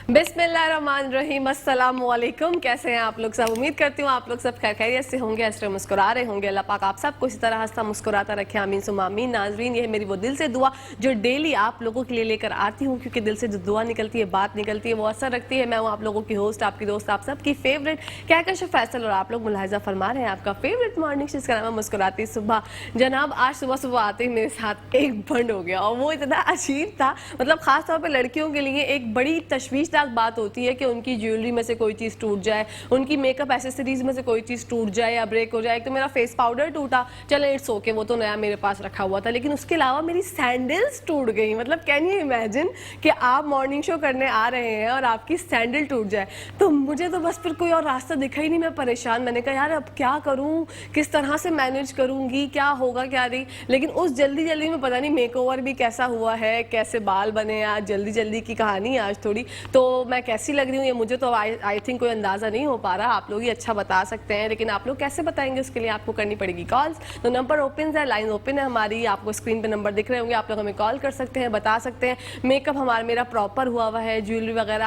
बिस्मिल्लाहिर्रहमानिर्रहीम, अस्सलाम वालेकुम। कैसे हैं आप लोग सब? उम्मीद करती हूँ आप लोग सब खैरियत से होंगे, हंस रहे मुस्कुरा रहे होंगे। अल्लाह पाक आप सबको इसी तरह हंसता मुस्कुराता रखे, आमीन सुम्मा आमीन। नाज़रीन, ये है मेरी वो दिल से दुआ जो डेली आप लोगों के लिए लेकर आती हूँ, क्योंकि दिल से जो दुआ निकलती है, बात निकलती है, वो असर रखती है। मैं हूँ आप लोगों की होस्ट, आपकी दोस्त, आप सबकी फेवरेट कहकश फैसल, और आप लोग मुलाहिजा फरमा रहे हैं आपका फेवरेट मॉर्निंग शो, जिसका नाम है मुस्कुराती सुबह। जनाब, आज सुबह सुबह आते ही मेरे साथ एक बंड हो गया, और वो इतना अजीब था। मतलब खास तौर पर लड़कियों के लिए एक बड़ी तशवीशनाक बात होती है कि उनकी ज्वेलरी में से कोई चीज़ टूट जाए, उनकी मेकअप एसेसरीज में से कोई चीज़ टूट जाए या ब्रेक हो जाए। तो मेरा फेस पाउडर टूटा, चले इट्स ओके, वो तो नया मेरे पास रखा हुआ था, लेकिन उसके अलावा मेरी सैंडल्स टूट गई। मतलब कैन यू इमेजिन कि आप मॉर्निंग शो करने आ रहे हैं और आपकी सैंडल टूट जाए। तो मुझे तो बस फिर कोई और रास्ता दिखा ही नहीं, मैं परेशान। मैंने कहा यार अब क्या करूँ, किस तरह से मैनेज करूँगी, क्या होगा क्या नहीं। लेकिन उस जल्दी जल्दी में पता नहीं मेकओवर भी कैसा हुआ है, कैसे बाल बने, आज जल्दी जल्दी की कहानी है आज थोड़ी। तो मैं कैसी लग रही हूँ ये मुझे तो आई थिंक कोई अंदाज़ा नहीं हो पा रहा, आप लोग ही अच्छा बता सकते हैं। लेकिन आप लोग कैसे बताएंगे, उसके लिए आपको करनी पड़ेगी कॉल्स। तो नंबर ओपन है, लाइन ओपन है हमारी, आपको स्क्रीन पे नंबर दिख रहे होंगे, आप लोग हमें कॉल कर सकते हैं, बता सकते हैं। मेकअप मेरा प्रॉपर हुआ है, ज्वेलरी वगैरह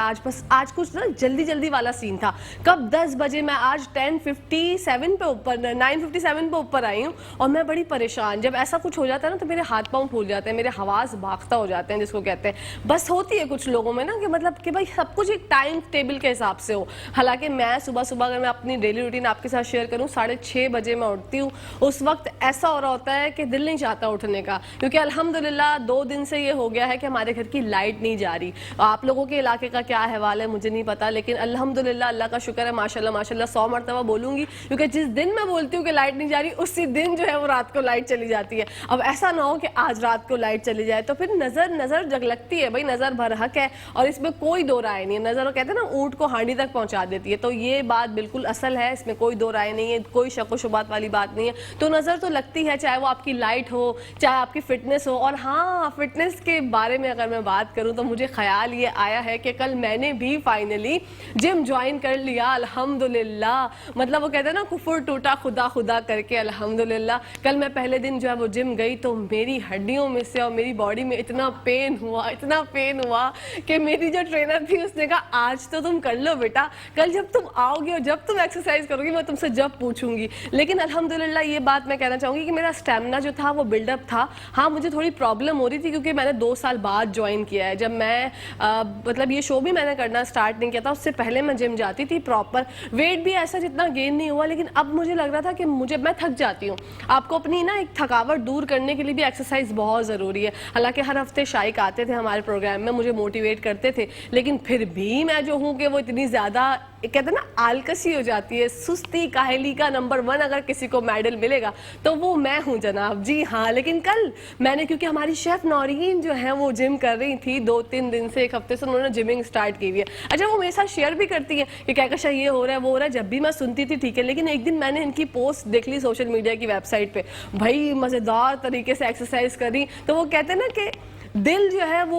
आज कुछ ना जल्दी जल्दी वाला सीन था। कब 10 बजे, मैं आज 10:57 पे ऊपर 9:57 पे ऊपर आई हूँ, और मैं बड़ी परेशान। जब ऐसा कुछ हो जाता है ना तो मेरे हाथ पाँव फूल जाते हैं, मेरे हवास भागता हो जाते हैं, जिसको कहते हैं। बस होती है कुछ लोगों में ना कि मतलब कि भाई सब कुछ एक टाइम टेबल के हिसाब से हो। हालांकि मैं सुबह सुबह अगर मैं अपनी डेली रूटीन आपके साथ शेयर करूं, 6:30 बजे मैं उठती हूँ। उस वक्त ऐसा हो रहा होता है कि दिल नहीं चाहता उठने का, क्योंकि अल्हम्दुलिल्लाह 2 दिन से ये हो गया है कि हमारे घर की लाइट नहीं जा रही। आप लोगों के इलाके का क्या अहवाल है मुझे नहीं पता, लेकिन अल्हम्दुलिल्लाह अल्लाह का शुक्र है, माशाल्लाह माशाल्लाह 100 मरतबा बोलूंगी, क्योंकि जिस दिन मैं बोलती हूँ कि लाइट नहीं जा रही, उसी दिन जो है वो रात को लाइट चली जाती है। अब ऐसा ना हो कि आज रात को लाइट चली जाए, तो फिर नजर जग लगती है। भाई नजर भरहक है, और इसमें कोई दो राय नहीं है। नजर कहते हैं ना ऊंट को हांडी तक पहुंचा देती है, तो ये बात बिल्कुल असल है, इसमें कोई दो राय नहीं है, कोई शक व शुबात वाली बात नहीं है। तो नजर तो लगती है, चाहे वो आपकी लाइट हो, चाहे आपकी फिटनेस हो। और हाँ, फिटनेस के बारे में अगर मैं बात करूं तो मुझे ख्याल ये आया है कि कल मैंने भी फाइनली जिम ज्वाइन कर लिया, अल्हम्दुलिल्लाह। मतलब वो कहते हैं ना कुफर टूटा खुदा खुदा करके, अल्हम्दुलिल्लाह। कल मैं पहले दिन जो है वो जिम गई, तो मेरी हड्डियों में से और मेरी बॉडी में इतना पेन हुआ कि मेरी जो ट्रेनर थी उसने कहा आज तो तुम कर लो बेटा, कल जब तुम आओगे और जब तुम एक्सरसाइज करोगी मैं तुमसे जब पूछूंगी। लेकिन अल्हम्दुलिल्लाह ये बात मैं कहना चाहूँगी कि मेरा स्टेमिना जो था वो बिल्डअप था। हाँ, मुझे थोड़ी प्रॉब्लम हो रही थी, क्योंकि मैंने 2 साल बाद ज्वाइन किया है। जब मैं मतलब ये शो भी मैंने करना स्टार्ट नहीं किया था, उससे पहले मैं जिम जाती थी प्रॉपर। वेट भी ऐसा जितना गेन नहीं हुआ, लेकिन अब मुझे लग रहा था कि मैं थक जाती हूँ। आपको अपनी ना एक थकावट दूर करने के लिए भी एक्सरसाइज बहुत ज़रूरी है। हालांकि हर हफ्ते शाइक आते थे हमारे प्रोग्राम में, मुझे मोटिवेट करते थे, लेकिन फिर भी मैं जो हूँ कि वो इतनी ज़्यादा कहते हैं ना आलकसी हो जाती है, सुस्ती काहली का नंबर 1 अगर किसी को मेडल मिलेगा तो वो मैं हूँ जनाब। जी हाँ, लेकिन कल मैंने, क्योंकि हमारी शेफ नौरीन जो है वो जिम कर रही थी 2-3 दिन से, 1 हफ्ते से उन्होंने जिमिंग स्टार्ट की हुई है। अच्छा, वो मेरे साथ शेयर भी करती है कि क्या कशा ये हो रहा है वो हो रहा है, जब भी मैं सुनती थी ठीक है। लेकिन एक दिन मैंने इनकी पोस्ट देख ली सोशल मीडिया की वेबसाइट पे, भाई मज़ेदार तरीके से एक्सरसाइज कर रही। तो वो कहते हैं ना कि दिल जो है वो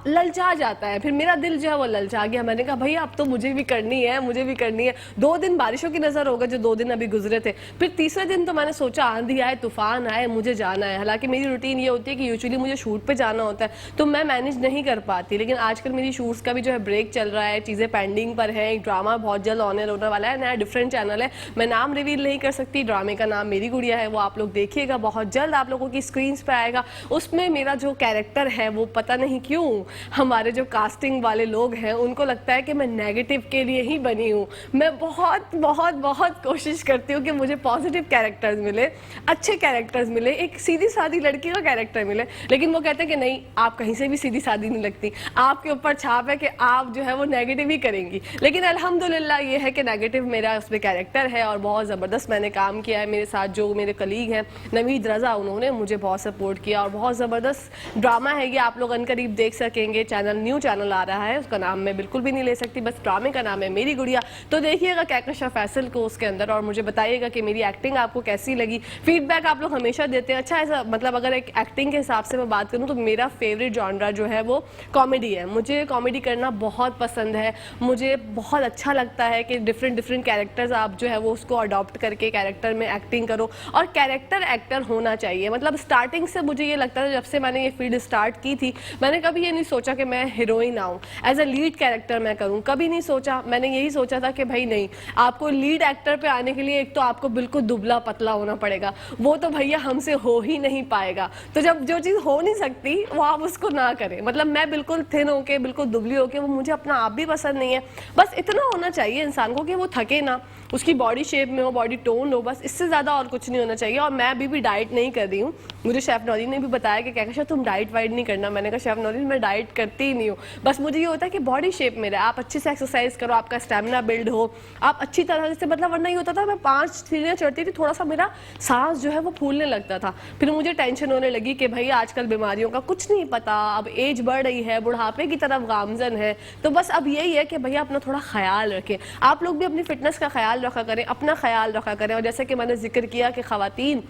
ललचा जाता है, फिर मेरा दिल जो है वो ललचा गया। मैंने कहा भाई अब तो मुझे भी करनी है। 2 दिन बारिशों की नज़र हो गए, जो 2 दिन अभी गुजरे थे। फिर तीसरे दिन तो मैंने सोचा आंधी आए तूफान आए मुझे जाना है। हालांकि मेरी रूटीन ये होती है कि यूजुअली मुझे शूट पे जाना होता है, तो मैं मैनेज नहीं कर पाती। लेकिन आजकल मेरी शूट्स का भी जो है ब्रेक चल रहा है, चीज़ें पेंडिंग पर है। एक ड्रामा बहुत जल्द ऑनर होने वाला है, नया डिफरेंट चैनल है, मैं नाम रिवील नहीं कर सकती। ड्रामे का नाम मेरी गुड़िया है, वो आप लोग देखिएगा, बहुत जल्द आप लोगों की स्क्रीन पर आएगा। उसमें मेरा जो कैरेक्टर है वो पता नहीं क्यों हमारे जो कास्टिंग वाले लोग हैं उनको लगता है कि मैं नेगेटिव के लिए ही बनी हूँ। मैं बहुत बहुत बहुत कोशिश करती हूँ कि मुझे पॉजिटिव कैरेक्टर्स मिले, अच्छे कैरेक्टर्स मिले, एक सीधी सादी लड़की का कैरेक्टर मिले। लेकिन वो कहते हैं कि नहीं, आप कहीं से भी सीधी सादी नहीं लगती, आपके ऊपर छाप है कि आप जो है वो नेगेटिव ही करेंगी। लेकिन अल्हम्दुलिल्लाह ये है कि नेगेटिव मेरा उसमें कैरेक्टर है, और बहुत ज़बरदस्त मैंने काम किया है। मेरे साथ जो मेरे कलीग हैं नवीद रज़ा, उन्होंने मुझे बहुत सपोर्ट किया, और बहुत ज़बरदस्त ड्रामा है ये, आप लोग अनकरीब देख सकेंगे। न्यू चैनल आ रहा है, उसका नाम मैं बिल्कुल भी नहीं ले सकती, बस ड्रामे का नाम है मेरी गुड़िया। तो देखिएगा कहकशा फैसल को उसके अंदर, और मुझे बताइएगा कि मेरी एक्टिंग आपको कैसी लगी। फीडबैक आप लोग हमेशा देते हैं। अच्छा, ऐसा मतलब अगर एक एक्टिंग के हिसाब से मैं बात करूं तो मेरा फेवरेट जॉनरा जो है वो कॉमेडी है। मुझे कॉमेडी करना बहुत पसंद है, मुझे बहुत अच्छा लगता है कि डिफरेंट कैरेक्टर्स आप जो है वो उसको अडॉप्ट करके कैरेक्टर में एक्टिंग करो, और कैरेक्टर एक्टर होना चाहिए। मतलब स्टार्टिंग से मुझे ये लगता था, जब से मैंने ये फील्ड स्टार्ट की थी, मैंने कभी ये नहीं सोचा कि मैं हीरोइन आऊँ, एज अ लीड कैरेक्टर मैं करूँ, कभी नहीं सोचा। मैंने यही सोचा था कि भाई नहीं, आपको लीड एक्टर पे आने के लिए एक तो आपको बिल्कुल दुबला पतला होना पड़ेगा, वो तो भैया हमसे हो ही नहीं पाएगा। तो जब जो चीज़ हो नहीं सकती वो आप उसको ना करें। मतलब मैं बिल्कुल थिन होके, बिल्कुल दुबली होके, वो मुझे अपना आप भी पसंद नहीं है। बस इतना होना चाहिए इंसान को कि वो थके ना, उसकी बॉडी शेप में हो, बॉडी टोन हो, बस इससे ज़्यादा और कुछ नहीं होना चाहिए। और मैं अभी भी डाइट नहीं कर रही हूँ। मुझे शेफ नौरीन ने भी बताया कि क्या तुम डाइट वाइट नहीं करना। मैंने कहा शेफ नौरीन मैं डाइट करती ही नहीं हूँ, बस मुझे ये होता है कि बॉडी शेप में रहे, आप अच्छे से एक्सरसाइज करो, आपका स्टेमिना बिल्ड हो, आप अच्छी तरह से, मतलब वरना ये होता था मैं 5 सीढ़ियाँ चढ़ती थी, थोड़ा सा मेरा सांस जो है वो फूलने लगता था। फिर मुझे टेंशन होने लगी कि भाई आजकल बीमारियों का कुछ नहीं पता, अब एज बढ़ रही है, बुढ़ापे की तरफ गामजन है। तो बस अब यही है कि भैया अपना थोड़ा ख्याल रखें। आप लोग भी अपनी फिटनेस का ख्याल रखा करें, अपना ख्याल रखा करें। और जैसे कि मैंने जिक्र किया कि खवातीन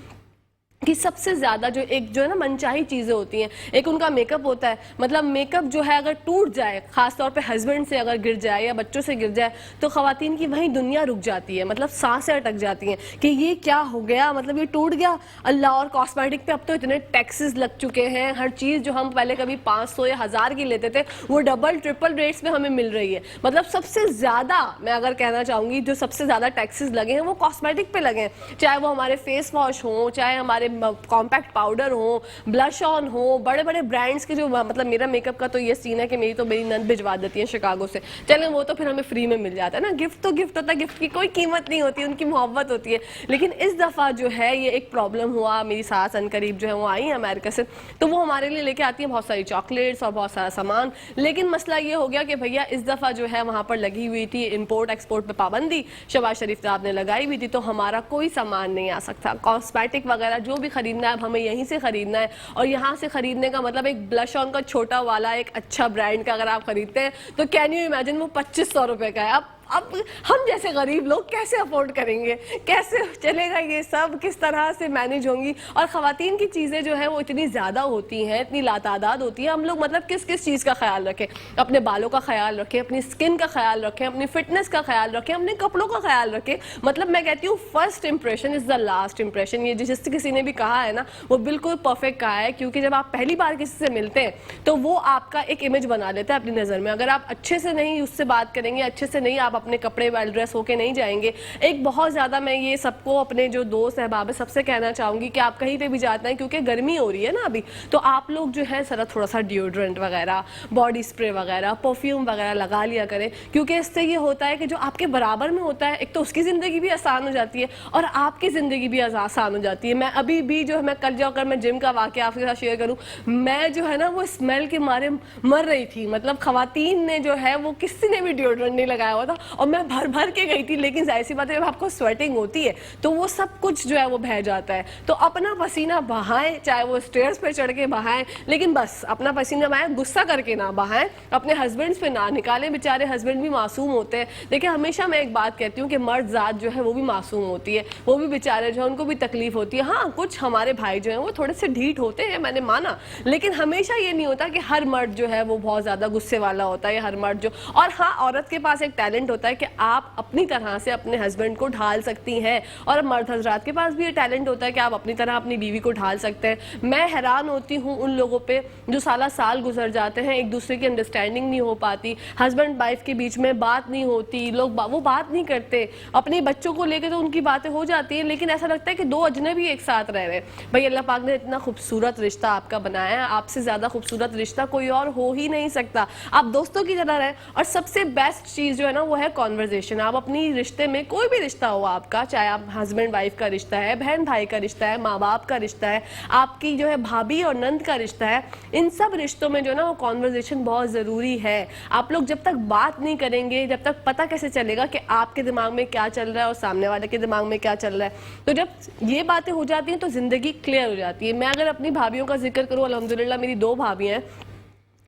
कि सबसे ज़्यादा जो एक जो है ना मनचाही चीज़ें होती हैं, एक उनका मेकअप होता है। मतलब मेकअप जो है अगर टूट जाए, ख़ासतौर पे हस्बैंड से अगर गिर जाए या बच्चों से गिर जाए, तो ख़वातीन की वहीं दुनिया रुक जाती है, मतलब सांसें अटक जाती हैं कि ये क्या हो गया, मतलब ये टूट गया अल्लाह। और कॉस्मेटिक पे अब तो इतने टैक्सेस लग चुके हैं, हर चीज़ जो हम पहले कभी 500 या 1000 की लेते थे वो डबल ट्रिपल रेट्स में हमें मिल रही है। मतलब सबसे ज़्यादा मैं अगर कहना चाहूँगी जो सबसे ज़्यादा टैक्सेस लगे हैं वो कॉस्मेटिक पे लगे हैं, चाहे वो हमारे फेस वॉश हों, चाहे हमारे कॉम्पैक्ट पाउडर हो, ब्लश ऑन हो, बड़े बड़े ब्रांड्स के जो, मतलब मेरा मेकअप का तो ये सीन है कि मेरी नंद भिजवा देती है शिकागो से, चलें वो तो फिर हमें फ्री में मिल जाता है ना, गिफ्ट तो गिफ्ट होता है, गिफ्ट की कोई कीमत नहीं होती, उनकी मोहब्बत होती है। लेकिन इस दफ़ा जो है ये एक प्रॉब्लम हुआ, मेरी सास अनकरीब जो है वो आई है अमेरिका से, तो वो हमारे लिए लेके आती है बहुत सारी चॉकलेट्स और बहुत सारा सामान। लेकिन मसला ये हो गया कि भैया इस दफ़ा जो है वहाँ पर लगी हुई थी इम्पोर्ट एक्सपोर्ट पर पाबंदी, शहबाज शरीफ साहब ने लगाई हुई थी, तो हमारा कोई सामान नहीं आ सकता। कॉस्मेटिक वगैरह जो भी खरीदना है अब हमें यहीं से खरीदना है। और यहाँ से खरीदने का मतलब एक ब्लश ऑन का छोटा वाला एक अच्छा ब्रांड का अगर आप खरीदते हैं तो कैन यू इमेजिन वो 2500 रुपए का है। अब हम जैसे गरीब लोग कैसे अफोर्ड करेंगे, कैसे चलेगा ये सब, किस तरह से मैनेज होंगी। और ख़वातीन की चीज़ें जो है वो इतनी ज़्यादा होती हैं, इतनी लातादाद होती है, हम लोग मतलब किस किस चीज़ का ख्याल रखें, अपने बालों का ख्याल रखें, अपनी स्किन का ख्याल रखें, अपनी फिटनेस का ख्याल रखें, अपने कपड़ों का ख्याल रखें। मतलब मैं कहती हूँ first impression is the last impression. ये जिस किसी ने भी कहा है ना वो बिल्कुल परफेक्ट कहा है, क्योंकि जब आप पहली बार किसी से मिलते हैं तो वो आपका एक इमेज बना लेता है अपनी नज़र में। अगर आप अच्छे से नहीं उससे बात करेंगे, अच्छे से नहीं आप अपने कपड़े वेल ड्रेस होके नहीं जाएंगे। एक बहुत ज़्यादा मैं ये सबको अपने जो दोस्त अहबाब है सबसे कहना चाहूँगी कि आप कहीं पे भी जाते हैं, क्योंकि गर्मी हो रही है ना अभी, तो आप लोग जो है सर थोड़ा सा डिओड्रेंट वगैरह, बॉडी स्प्रे वगैरह, परफ्यूम वगैरह लगा लिया करें, क्योंकि इससे ये होता है कि जो आपके बराबर में होता है एक तो उसकी ज़िंदगी भी आसान हो जाती है और आपकी ज़िंदगी भी आसान हो जाती है। मैं अभी भी जो है मैं कल जाकर मैं जिम का वाक़या आपके साथ शेयर करूँ, मैं जो है ना वो स्मेल के मारे मर रही थी। मतलब ख़वातीन ने जो है वो किसी ने भी डिओड्रेंट नहीं लगाया हुआ था और मैं भर भर के गई थी। लेकिन जाहिर सी बात है जब आपको स्वेटिंग होती है तो वो सब कुछ जो है वो बह जाता है। तो अपना पसीना बहाएं, चाहे वो स्टेयर्स पे चढ़ के बहाएं, लेकिन बस अपना पसीना बहाएं, गुस्सा करके ना बहाएं, अपने हस्बैंड्स पे ना निकालें, बेचारे हस्बैंड भी मासूम होते हैं। देखिए हमेशा मैं एक बात कहती हूँ कि मर्द ज़ात जो है वो भी मासूम होती है, वो भी बेचारे जो है उनको भी तकलीफ होती है। हाँ कुछ हमारे भाई जो हैं वो थोड़े से ढीठ होते हैं, मैंने माना, लेकिन हमेशा ये नहीं होता कि हर मर्द जो है वो बहुत ज़्यादा गुस्से वाला होता है, हर मर्द जो। और हाँ औरत के पास एक टैलेंट होता है कि आप अपनी तरह से अपने हस्बैंड को ढाल सकती हैं, और मर्द हजरात के पास भी ये टैलेंट होता है कि आप अपनी तरह अपनी बीवी को ढाल सकते हैं। मैं हैरान होती हूँ उन लोगों पे जो साल गुजर जाते हैं, एक दूसरे की अंडरस्टैंडिंग नहीं हो पाती, हस्बैंड वाइफ के बीच में बात नहीं होती, लोग वो बात नहीं करते। अपने बच्चों को लेकर तो उनकी बातें हो जाती हैं, लेकिन ऐसा लगता है कि दो अजनबी एक साथ रह रहे हैं। भाई अल्लाह पाक ने इतना खूबसूरत रिश्ता आपका बनाया है, आपसे ज़्यादा खूबसूरत रिश्ता कोई और हो ही नहीं सकता। आप दोस्तों की तरह रहें, और सबसे बेस्ट चीज़ जो है ना वो है कॉन्वर्जेशन। आप अपनी रिश्ते में, कोई भी रिश्ता हो आपका, चाहे आप हस्बैंड वाइफ का रिश्ता है, बहन भाई का रिश्ता है, माँ बाप का रिश्ता है, आपकी जो है भाभी और नंद का रिश्ता है, इन सब रिश्तों में जो ना वो कॉन्वर्जेशन बहुत ज़रूरी है। आप लोग जब तक बात नहीं करेंगे, जब तक पता कैसे चलेगा कि आपके दिमाग में क्या चल रहा है और सामने वाले के दिमाग में क्या चल रहा है। तो जब ये बातें हो जाती हैं तो ज़िंदगी क्लियर हो जाती है। मैं अगर अपनी भाभीयों का जिक्र करूँ, अल्हम्दुलिल्लाह मेरी 2 भाभी हैं,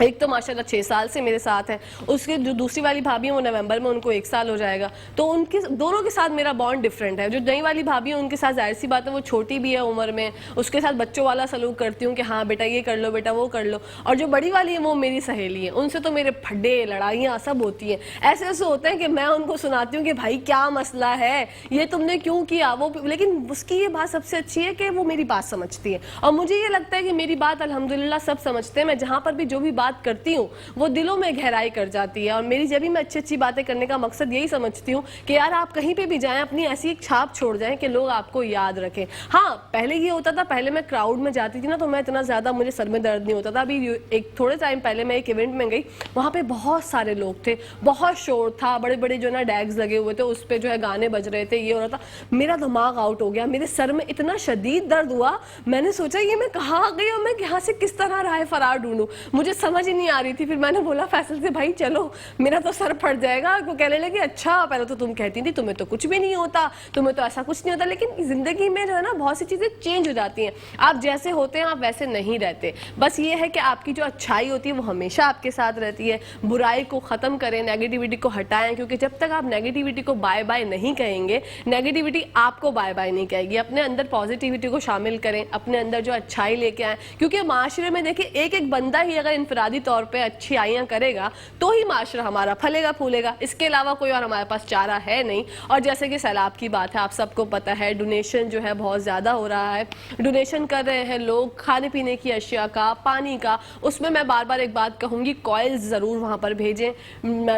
एक तो माशाल्लाह 6 साल से मेरे साथ है, उसके जो दूसरी वाली भाभी है वो नवंबर में उनको 1 साल हो जाएगा। तो उनके दोनों के साथ मेरा बॉन्ड डिफरेंट है। जो नई वाली भाभी है उनके साथ जाहिर सी बात है वो छोटी भी है उम्र में, उसके साथ बच्चों वाला सलूक करती हूँ कि हाँ बेटा ये कर लो, बेटा वो कर लो। और जो बड़ी वाली है वो मेरी सहेली है, उनसे तो मेरे फड्डे लड़ाइयाँ सब होती हैं। ऐसे ऐसे होते हैं कि मैं उनको सुनाती हूँ कि भाई क्या मसला है, ये तुमने क्यों किया वो, लेकिन उसकी ये बात सबसे अच्छी है कि वो मेरी बात समझती है। और मुझे ये लगता है कि मेरी बात अल्हम्दुलिल्लाह सब समझते हैं। मैं जहाँ पर भी जो भी बात करती हूँ वो दिलों में गहराई कर जाती है। और मेरी जब भी मैं अच्छी अच्छी बातें करने का मकसद यही समझती हूँ कि यार आप कहीं पे भी जाएं अपनी ऐसी एक छाप छोड़ जाएं कि लोग आपको याद रखें। हाँ पहले ये होता था, पहले मैं क्राउड में जाती थी ना तो मैं इतना ज़्यादा मुझे सर में दर्द नहीं होता था। अभी एक थोड़े टाइम पहले मैं एक इवेंट में गई, वहाँ पे बहुत सारे लोग थे, बहुत शोर था, बड़े बड़े जो ना डैग्स लगे हुए थे, उस पर जो है गाने बज रहे थे, ये हो रहा था। मेरा दिमाग आउट हो गया, मेरे सर में इतना शदीद दर्द हुआ, मैंने सोचा ये मैं कहाँ आ गई और मैं यहाँ से किस तरह राह फरार ढूंढूं, मुझे समझ ही नहीं आ रही थी। फिर मैंने बोला फैसल से भाई चलो मेरा तो सर फट जाएगा। वो कहने लगे अच्छा पहले तो तुम कहती थी तुम्हें तो कुछ भी नहीं होता, तुम्हें तो ऐसा कुछ नहीं होता। लेकिन जिंदगी में जो है ना बहुत सी चीजें चेंज हो जाती हैं, आप जैसे होते हैं आप वैसे नहीं रहते। बस ये है कि आपकी जो अच्छाई होती है वो हमेशा आपके साथ रहती है। बुराई को खत्म करें, नेगेटिविटी को हटाएं, क्योंकि जब तक आप नेगेटिविटी को बाय बाय नहीं कहेंगे, नेगेटिविटी आपको बाय बाय नहीं कहेगी। अपने अंदर पॉजिटिविटी को शामिल करें, अपने अंदर जो अच्छाई लेके आए, क्योंकि माशरे में देखिए एक एक बंदा ही अगर इनफरादी तौर पर अच्छाइयाँ करेगा तो ही माशरा हमारा फलेगा फूलेगा। इसके अलावा कोई और हमारे पास चारा है नहीं। और जैसे कि सैलाब की बात है, आप सबको पता है डोनेशन जो है बहुत ज़्यादा हो रहा है, डोनेशन कर रहे हैं लोग खाने पीने की अशिया का, पानी का। उसमें मैं बार बार एक बात कहूँगी, कॉइल्स ज़रूर वहाँ पर भेजें,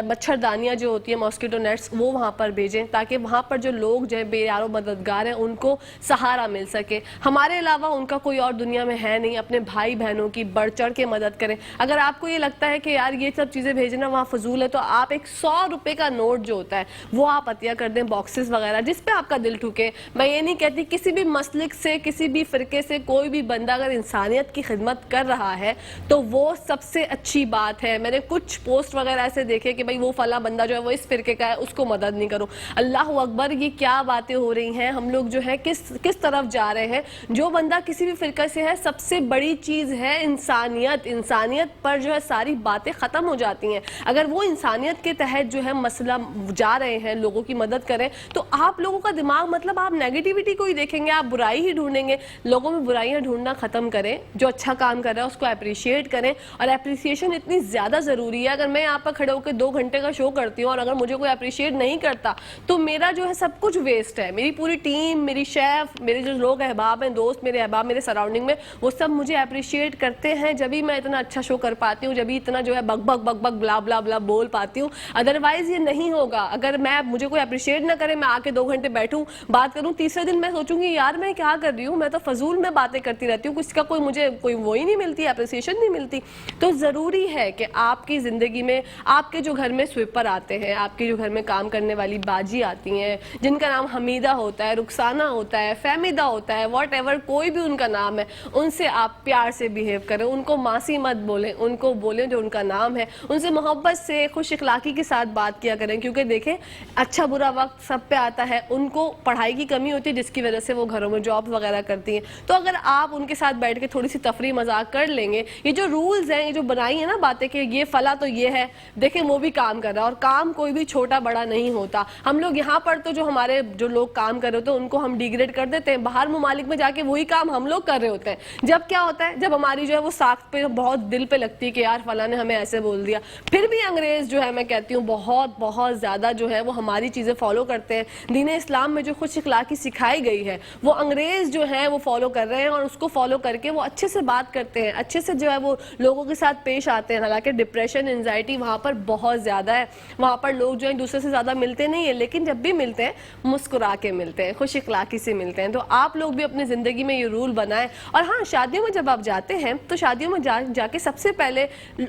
मच्छरदानियाँ जो होती है मॉस्किटो नेट्स वो वहाँ पर भेजें, ताकि वहाँ पर जो लोग जो है बेयारो मददगार हैं उनको सहारा मिल सके। हमारे अलावा उनका कोई और दुनिया में है नहीं। अपने भाई बहनों की बढ़ चढ़ के मदद करें। अगर आपको ये लगता है कि यार ये सब चीज़ें भेजना वहाँ फजूल है, तो आप एक 100 रुपये का नोट जो होता है वो आप अतिया कर दें, बॉक्सेस वगैरह, जिस पे आपका दिल ठुके। मैं ये नहीं कहती किसी भी मसलिक से, किसी भी फ़िरके से कोई भी बंदा अगर इंसानियत की खिदमत कर रहा है तो वो सबसे अच्छी बात है। मैंने कुछ पोस्ट वगैरह ऐसे देखे कि भाई वो फला बंदा जो है वो इस फ़िरके का है, उसको मदद नहीं करो। अल्लाह अकबर, ये क्या बातें हो रही हैं, हम लोग जो है किस तरफ जा रहे हैं। जो बंदा किसी भी फ़िरके से है, सबसे बड़ी चीज़ है इंसानियत। इंसानियत पर जो है सारी बातें ख़त्म हो जाती हैं। अगर वो इंसानियत के तहत जो है मसला जा रहे हैं, लोगों की मदद करें, तो आप लोगों का दिमाग मतलब आप नेगेटिविटी को ही देखेंगे, आप बुराई ही ढूंढेंगे। लोगों में बुराइयां ढूंढना ख़त्म करें, जो अच्छा काम कर रहा है उसको अप्रिशिएट करें। और अप्रिसिएशन इतनी ज़्यादा ज़रूरी है। अगर मैं यहाँ पर खड़े होकर 2 घंटे का शो करती हूँ और अगर मुझे कोई अप्रिशिएट नहीं करता तो मेरा जो है सब कुछ वेस्ट है। मेरी पूरी टीम, मेरी शेफ़, मेरे जो लोग अहबाब हैं, दोस्त मेरे अहबाब मेरे सराउंडिंग में, वो सब मुझे अप्रिशिएट करते हैं। जब भी मैं इतना अच्छा शो कर पाती हूँ, जब भी इतना जो है बक बक बक बक ब्ला ब्ला ब्ला बोल पाती हूँ, अदरवाइज ये नहीं होगा। अगर मुझे कोई अप्रिशिएट ना करे, मैं आके 2 घंटे बैठूं बात करूं, तीसरे दिन मैं सोचूंगी यार मैं क्या कर रही हूँ, मैं तो फजूल में बातें करती रहती हूँ, किसका कोई मुझे कोई वो ही नहीं मिलती, अप्रिसिएशन नहीं मिलती। तो ज़रूरी है कि आपकी ज़िंदगी में, आपके जो घर में स्वीपर आते हैं, आपके जो घर में काम करने वाली बाजी आती हैं, जिनका नाम हमीदा होता है, रुखसाना होता है, फहमीदा होता है, वॉट एवर कोई भी उनका नाम है, उनसे आप प्यार से बिहेव करें। उनको मासी मत बोलें, उनको बोलें जो उनका नाम है। उनसे मोहब्बत से, खुश इखलाकी के साथ बात किया करें, क्योंकि देखें अच्छा बुरा वक्त सब पे आता है। उनको पढ़ाई की कमी होती है जिसकी वजह से वो घरों में जॉब वगैरह करती हैं। तो अगर आप उनके साथ बैठ के थोड़ी सी तफरी मजाक कर लेंगे, ये जो रूल्स हैं, ये जो बनाई है ना बातें कि ये फला तो ये है, देखें वो भी काम कर रहा है। और काम कोई भी छोटा बड़ा नहीं होता। हम लोग यहाँ पर तो जो हमारे जो लोग काम कर रहे होते हैं उनको हम डिग्रेड कर देते हैं, बाहर ममालिक में जाके वही काम हम लोग कर रहे होते हैं। जब क्या होता है, जब हमारी जो है वो साख्त पे बहुत दिल पे लगती है कि यार फला ने हमें ऐसे बोल दिया, फिर भी अंग्रेज जो है मैं कहती हूँ बहुत बहुत ज़्यादा जो है वो हमारी चीज़ें फॉलो करते हैं। दीन इस्लाम में जो खुश इखलाकी सिखाई गई है वो अंग्रेज़ जो है वो फॉलो कर रहे हैं, और उसको फॉलो करके वो अच्छे से बात करते हैं, अच्छे से जो है वो लोगों के साथ पेश आते हैं। हालांकि डिप्रेशन, एंजाइटी वहाँ पर बहुत ज़्यादा है। वहाँ पर लोग जो है दूसरे से ज़्यादा मिलते नहीं है, लेकिन जब भी मिलते हैं मुस्कुरा के मिलते हैं, खुश इखलाकी से मिलते हैं। तो आप लोग भी अपनी ज़िंदगी में ये रूल बनाएं। और हाँ, शादियों में जब आप जाते हैं तो शादियों में जाके सबसे पहले,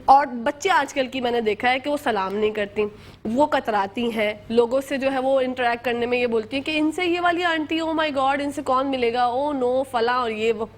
और बच्चे आजकल की मैंने देखा है कि वो सलाम नहीं करती, वो कतराती हैं लोगों से, जो है वो इंटरेक्ट करने में ये बोलती हैं कि इनसे ये वाली आंटी, ओ माय गॉड इनसे कौन मिलेगा, ओ नो फला और ये वो।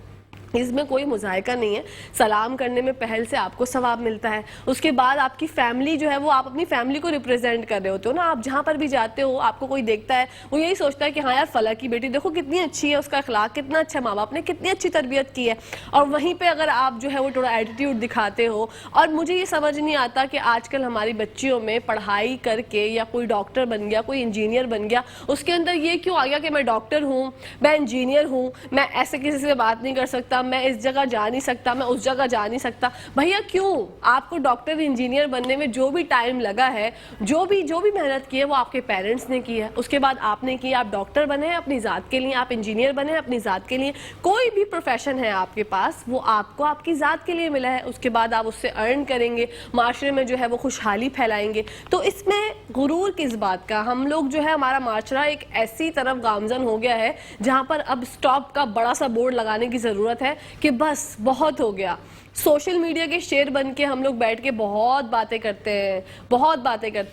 इसमें कोई मुज़ाहिका नहीं है। सलाम करने में पहल से आपको सवाब मिलता है। उसके बाद आपकी फैमिली जो है वो आप अपनी फैमिली को रिप्रेजेंट कर रहे होते हो ना। आप जहाँ पर भी जाते हो आपको कोई देखता है वो यही सोचता है कि हाँ यार फला की बेटी देखो कितनी अच्छी है, उसका अखलाक कितना अच्छा, माँ बाप ने कितनी अच्छी तरबियत की है। और वहीं पर अगर आप जो है वो थोड़ा एटीट्यूड दिखाते हो, और मुझे ये समझ नहीं आता कि आजकल हमारी बच्चियों में पढ़ाई करके या कोई डॉक्टर बन गया, कोई इंजीनियर बन गया, उसके अंदर ये क्यों आ गया कि मैं डॉक्टर हूँ, मैं इंजीनियर हूँ, मैं ऐसे किसी से बात नहीं कर सकता, मैं इस जगह जा नहीं सकता, मैं उस जगह जा नहीं सकता। भैया क्यों? आपको डॉक्टर इंजीनियर बनने में जो भी टाइम लगा है, जो भी मेहनत की है वो आपके पेरेंट्स ने की है, उसके बाद आपने की। आप डॉक्टर बने हैं अपनी ज़ात के लिए, आप इंजीनियर बने हैं अपनी ज़ात के लिए। कोई भी प्रोफेशन है आपके पास वो आपको आपकी ज़ात के लिए मिला है, उसके बाद आप उससे अर्न करेंगे, माशरे में जो है वो खुशहाली फैलाएंगे। तो इसमें गुरूर किस बात का? हम लोग जो है हमारा माशरा एक ऐसी तरफ गामजन हो गया है जहाँ पर अब स्टॉप का बड़ा सा बोर्ड लगाने की ज़रूरत है कि बस बहुत हो गया। सोशल मीडिया के शेर बन के हम लोग बैठ के बहुत बातें करते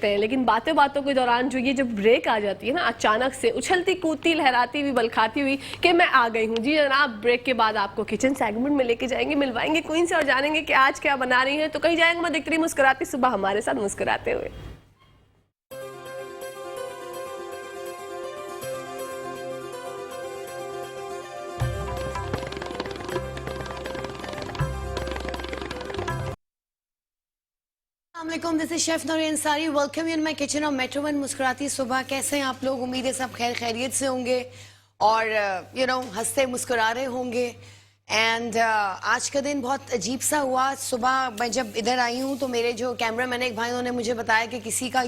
हैं, लेकिन बातों के दौरान जो ये जब ब्रेक आ जाती है ना, अचानक से उछलती कूदती लहराती हुई बल खाती हुई कि मैं आ गई हूँ। जी जनाब, ब्रेक के बाद आपको किचन सेगमेंट में लेके जाएंगे, मिलवाएंगे क्वीन से और जानेंगे कि आज क्या बना रही है। तो कहीं जाएंगे मैं दिखती मुस्कुराती सुबह हमारे साथ मुस्कुराते हुए। This is chef Noori Ansari. Welcome in my kitchen of metro one मुस्कुराती सुबह। कैसे हैं आप लोग? उम्मीद है सब खैर खैरियत से होंगे और हंसते मुस्कुरा रहे होंगे। एंड आज का दिन बहुत अजीब सा हुआ। सुबह मैं जब इधर आई हूँ तो मेरे जो कैमरा मैन एक भाई उन्होंने मुझे बताया कि किसी का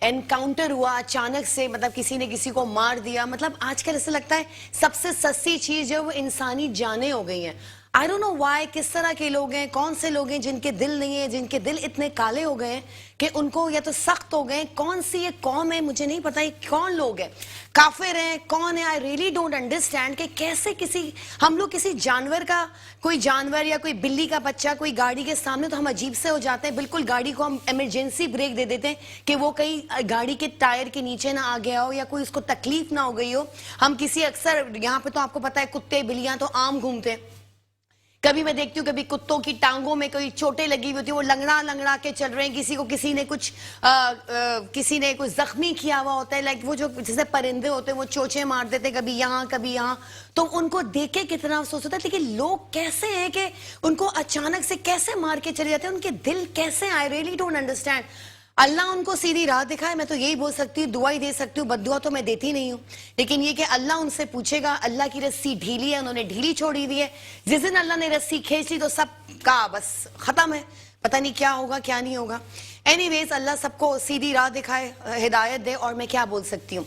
एनकाउंटर हुआ अचानक से, मतलब किसी ने किसी को मार दिया। मतलब आजकल ऐसा लगता है सबसे सस्ती चीज है वो इंसानी जानें हो गई हैं। आई डोंट नो व्हाई, किस तरह के लोग हैं, कौन से लोग हैं जिनके दिल नहीं है, जिनके दिल इतने काले हो गए हैं कि उनको या तो सख्त हो गए। कौन सी ये कौम है मुझे नहीं पता, ये कौन लोग हैं, काफिर हैं, कौन है? आई रियली डोंट अंडरस्टैंड कि कैसे हम लोग किसी जानवर का, कोई जानवर या कोई बिल्ली का बच्चा कोई गाड़ी के सामने तो हम अजीब से हो जाते हैं। बिल्कुल गाड़ी को हम इमरजेंसी ब्रेक दे देते हैं कि वो कहीं गाड़ी के टायर के नीचे ना आ गया हो या कोई उसको तकलीफ ना हो गई हो। हम किसी अक्सर यहाँ पे तो आपको पता है कुत्ते बिल्लियां तो आम घूमते हैं। कभी मैं देखती हूँ कभी कुत्तों की टांगों में कोई चोटें लगी हुई होती है, वो लंगड़ा के चल रहे हैं। किसी ने कुछ जख्मी किया हुआ होता है। लाइक वो जो जैसे परिंदे होते हैं वो चोचे मार देते हैं कभी यहाँ कभी यहाँ। तो उनको देख के कितना अफसोस होता है। लेकिन लोग कैसे हैं कि उनको अचानक से कैसे मार के चले जाते हैं? उनके दिल कैसे? I really don't understand. Allah उनको सीधी राह दिखाए, मैं तो यही बोल सकती हूँ। दुआ ही दे सकती हूँ, बद्दुआ तो मैं देती नहीं हूँ। लेकिन ये कि अल्लाह उनसे पूछेगा। अल्लाह की रस्सी ढीली है, उन्होंने ढीली छोड़ी दी है। जिस दिन अल्लाह ने रस्सी खींच ली तो सब का बस खत्म है। पता नहीं क्या होगा क्या नहीं होगा। एनीवेज, अल्लाह सबको सीधी राह दिखाए, हिदायत दे, और मैं क्या बोल सकती हूँ।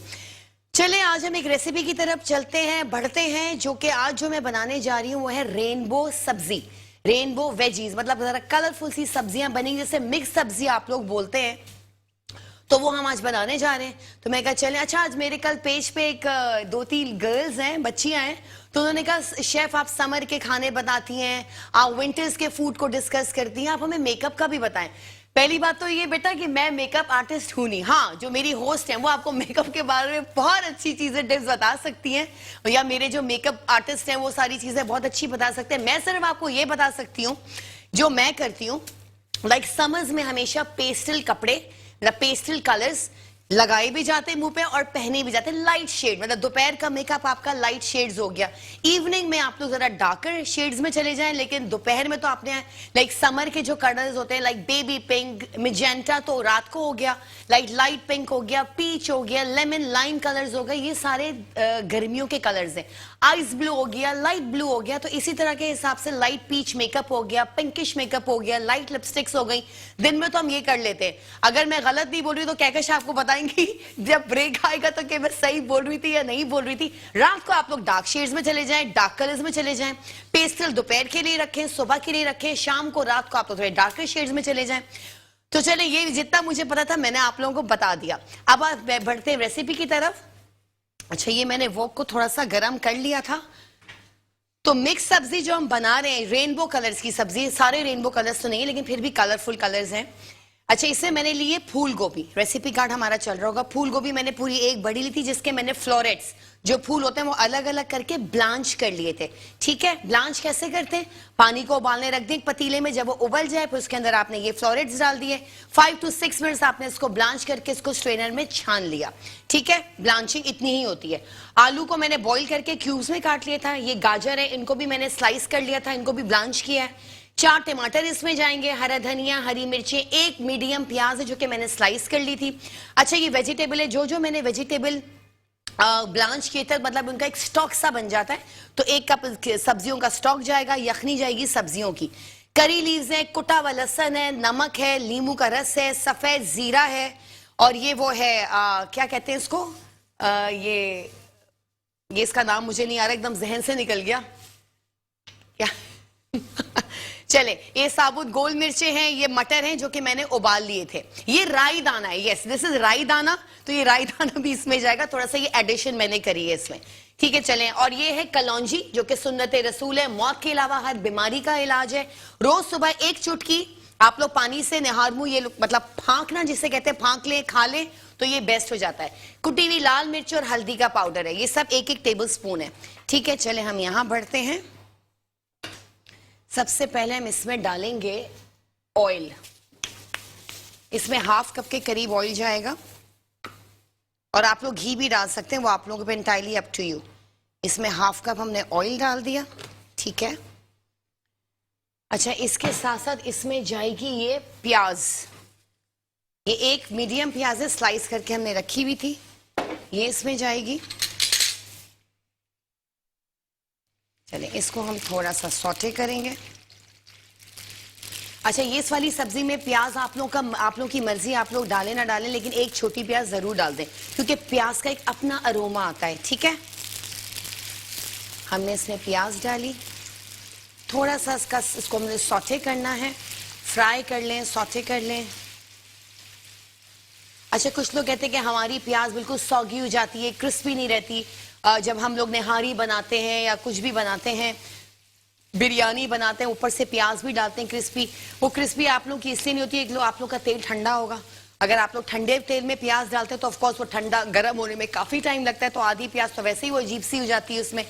चले आज हम एक रेसिपी की तरफ चलते हैं, बढ़ते हैं, जो कि आज जो मैं बनाने जा रही हूँ वो है रेनबो सब्जी, रेनबो वेजीज। मतलब जरा कलरफुल सी सब्जियां बनी, जैसे मिक्स सब्जी आप लोग बोलते हैं, तो वो हम आज बनाने जा रहे हैं। तो मैं कहा चलें। अच्छा, आज मेरे कल पेज पे एक 2-3 गर्ल्स हैं, बच्चियां हैं, तो उन्होंने कहा शेफ आप समर के खाने बताती हैं, आप विंटर्स के फूड को डिस्कस करती हैं, आप हमें मेकअप का भी बताएं। पहली बात तो ये बेटा कि मैं मेकअप आर्टिस्ट हूं नहीं। हाँ, जो मेरी होस्ट हैं वो आपको मेकअप के बारे में बहुत अच्छी चीजें टिप्स बता सकती हैं, या मेरे जो मेकअप आर्टिस्ट हैं वो सारी चीजें बहुत अच्छी बता सकते हैं। मैं सिर्फ आपको ये बता सकती हूँ जो मैं करती हूँ। लाइक समर्स में हमेशा पेस्टल कपड़े, मतलब पेस्टल कलर्स लगाए भी जाते हैं मुंह पे और पहने भी जाते हैं लाइट शेड। मतलब दोपहर का मेकअप आपका लाइट शेड्स हो गया। इवनिंग में आप लोग जरा डार्कर शेड्स में चले जाएं, लेकिन दोपहर में तो आपने लाइक समर के जो कलर्स होते हैं लाइक बेबी पिंक, मिजेंटा तो रात को हो गया, लाइट पिंक हो गया, पीच हो गया, लेमन लाइम कलर्स हो गए, ये सारे गर्मियों के कलर्स हैं। आइस ब्लू हो गया, लाइट ब्लू हो गया, तो इसी तरह के हिसाब से लाइट पीच मेकअप हो गया, पिंकिश मेकअप हो गया, लाइट लिपस्टिक्स हो गई। दिन में तो हम ये कर लेते हैं। अगर मैं गलत नहीं बोल रही तो कहकश आपको बताएंगी जब ब्रेक आएगा तो कि मैं सही बोल रही थी या नहीं बोल रही थी। रात को आप लोग डार्क शेड्स में चले जाएं, डार्क कलर्स में चले जाएं, पेस्टल दोपहर के लिए रखें, सुबह के लिए रखें, शाम को रात को आप लोग थोड़े डार्कर शेड्स में चले जाएं। तो चले, ये जितना मुझे पता था मैंने आप लोगों को बता दिया। अब आप बढ़ते हैं रेसिपी की तरफ। अच्छा, ये मैंने वोक को थोड़ा सा गर्म कर लिया था। तो मिक्स सब्जी जो हम बना रहे हैं, रेनबो कलर्स की सब्जी, सारे रेनबो कलर्स तो नहीं लेकिन फिर भी कलरफुल कलर्स हैं। अच्छा, इसमें मैंने लिए फूल गोभी, रेसिपी कार्ड हमारा चल रहा होगा। फूल गोभी मैंने पूरी एक बड़ी ली थी, जिसके मैंने फ्लोरेट्स जो फूल होते हैं वो अलग अलग करके ब्लांच कर लिए थे। ठीक है, ब्लांच कैसे करते हैं? पानी को उबालने रख दें पतीले में, जब वो उबल जाए फिर उसके अंदर आपने ये फ्लोरेट्स डाल दिए। 5 to 6 मिनट्स आपने इसको ब्लांच करके इसको स्ट्रेनर में छान लिया। ठीक है, ब्लांचिंग इतनी ही होती है। आलू को मैंने बॉईल करके क्यूब्स में काट लिया था। ये गाजर है, इनको भी मैंने स्लाइस कर लिया था, इनको भी ब्लांच किया है। 4 टमाटर इसमें जाएंगे, हरा धनिया, हरी मिर्ची, एक मीडियम प्याज है जो कि मैंने स्लाइस कर ली थी। अच्छा, ये वेजिटेबल है, जो जो मैंने वेजिटेबल ब्लांच किए थे, मतलब उनका एक स्टॉक सा बन जाता है। तो 1 कप सब्जियों का स्टॉक जाएगा, यखनी जाएगी सब्जियों की, करी लीव्स है, कुटा हुआ लहसुन है, नमक है, नींबू का रस है, सफेद जीरा है, और ये वो है क्या कहते हैं इसको, ये इसका नाम मुझे नहीं आ रहा, एकदम जहन से निकल गया क्या चले, ये साबुत गोल मिर्चे हैं, ये मटर हैं जो कि मैंने उबाल लिए थे। ये राई दाना है, यस दिस इज राई दाना, तो ये राई दाना भी इसमें जाएगा, थोड़ा सा ये एडिशन मैंने करी है इसमें। ठीक है, चलें। और ये है कलौंजी जो कि सुन्नत रसूल है, मौत के अलावा हर बीमारी का इलाज है। रोज सुबह 1 चुटकी आप लोग पानी से निहार मुंह, ये मतलब फांकना जिसे कहते हैं, फांक ले खा ले तो ये बेस्ट हो जाता है। कुटी हुई लाल मिर्च और हल्दी का पाउडर है, ये सब 1-1 टेबल स्पून है। ठीक है, चले हम यहां बढ़ते हैं। सबसे पहले हम इसमें डालेंगे ऑयल, इसमें 1/2 कप के करीब ऑयल जाएगा, और आप लोग घी भी डाल सकते हैं, वो आप लोगों पे एंटायरली अप टू यू। इसमें 1/2 कप हमने ऑयल डाल दिया। ठीक है, अच्छा, इसके साथ साथ इसमें जाएगी ये प्याज, ये एक मीडियम प्याज है, स्लाइस करके हमने रखी हुई थी, ये इसमें जाएगी। चलिए, इसको हम थोड़ा सा सौटे करेंगे। अच्छा, ये इस वाली सब्जी में प्याज आप लोगों की मर्जी, आप लोग डालें ना डालें, लेकिन एक छोटी प्याज जरूर डाल दें, क्योंकि प्याज का एक अपना अरोमा आता है। ठीक है, हमने इसमें प्याज डाली, थोड़ा सा इसको हमने सौटे करना है, फ्राई कर लें, सौटे कर लें। अच्छा, कुछ लोग कहते हैं कि हमारी प्याज बिल्कुल सौगी हो जाती है, क्रिस्पी नहीं रहती। जब हम लोग निहारी बनाते हैं या कुछ भी बनाते हैं, बिरयानी बनाते हैं, ऊपर से प्याज भी डालते हैं क्रिस्पी, वो क्रिस्पी आप लोग की इसलिए नहीं होती है, आप लोग का तेल ठंडा होगा। अगर आप लोग ठंडे तेल में प्याज डालते हैं तो ऑफकोर्स वो ठंडा गर्म होने में काफी टाइम लगता है, तो आधी प्याज तो वैसे ही वो अजीब सी हो जाती है उसमें।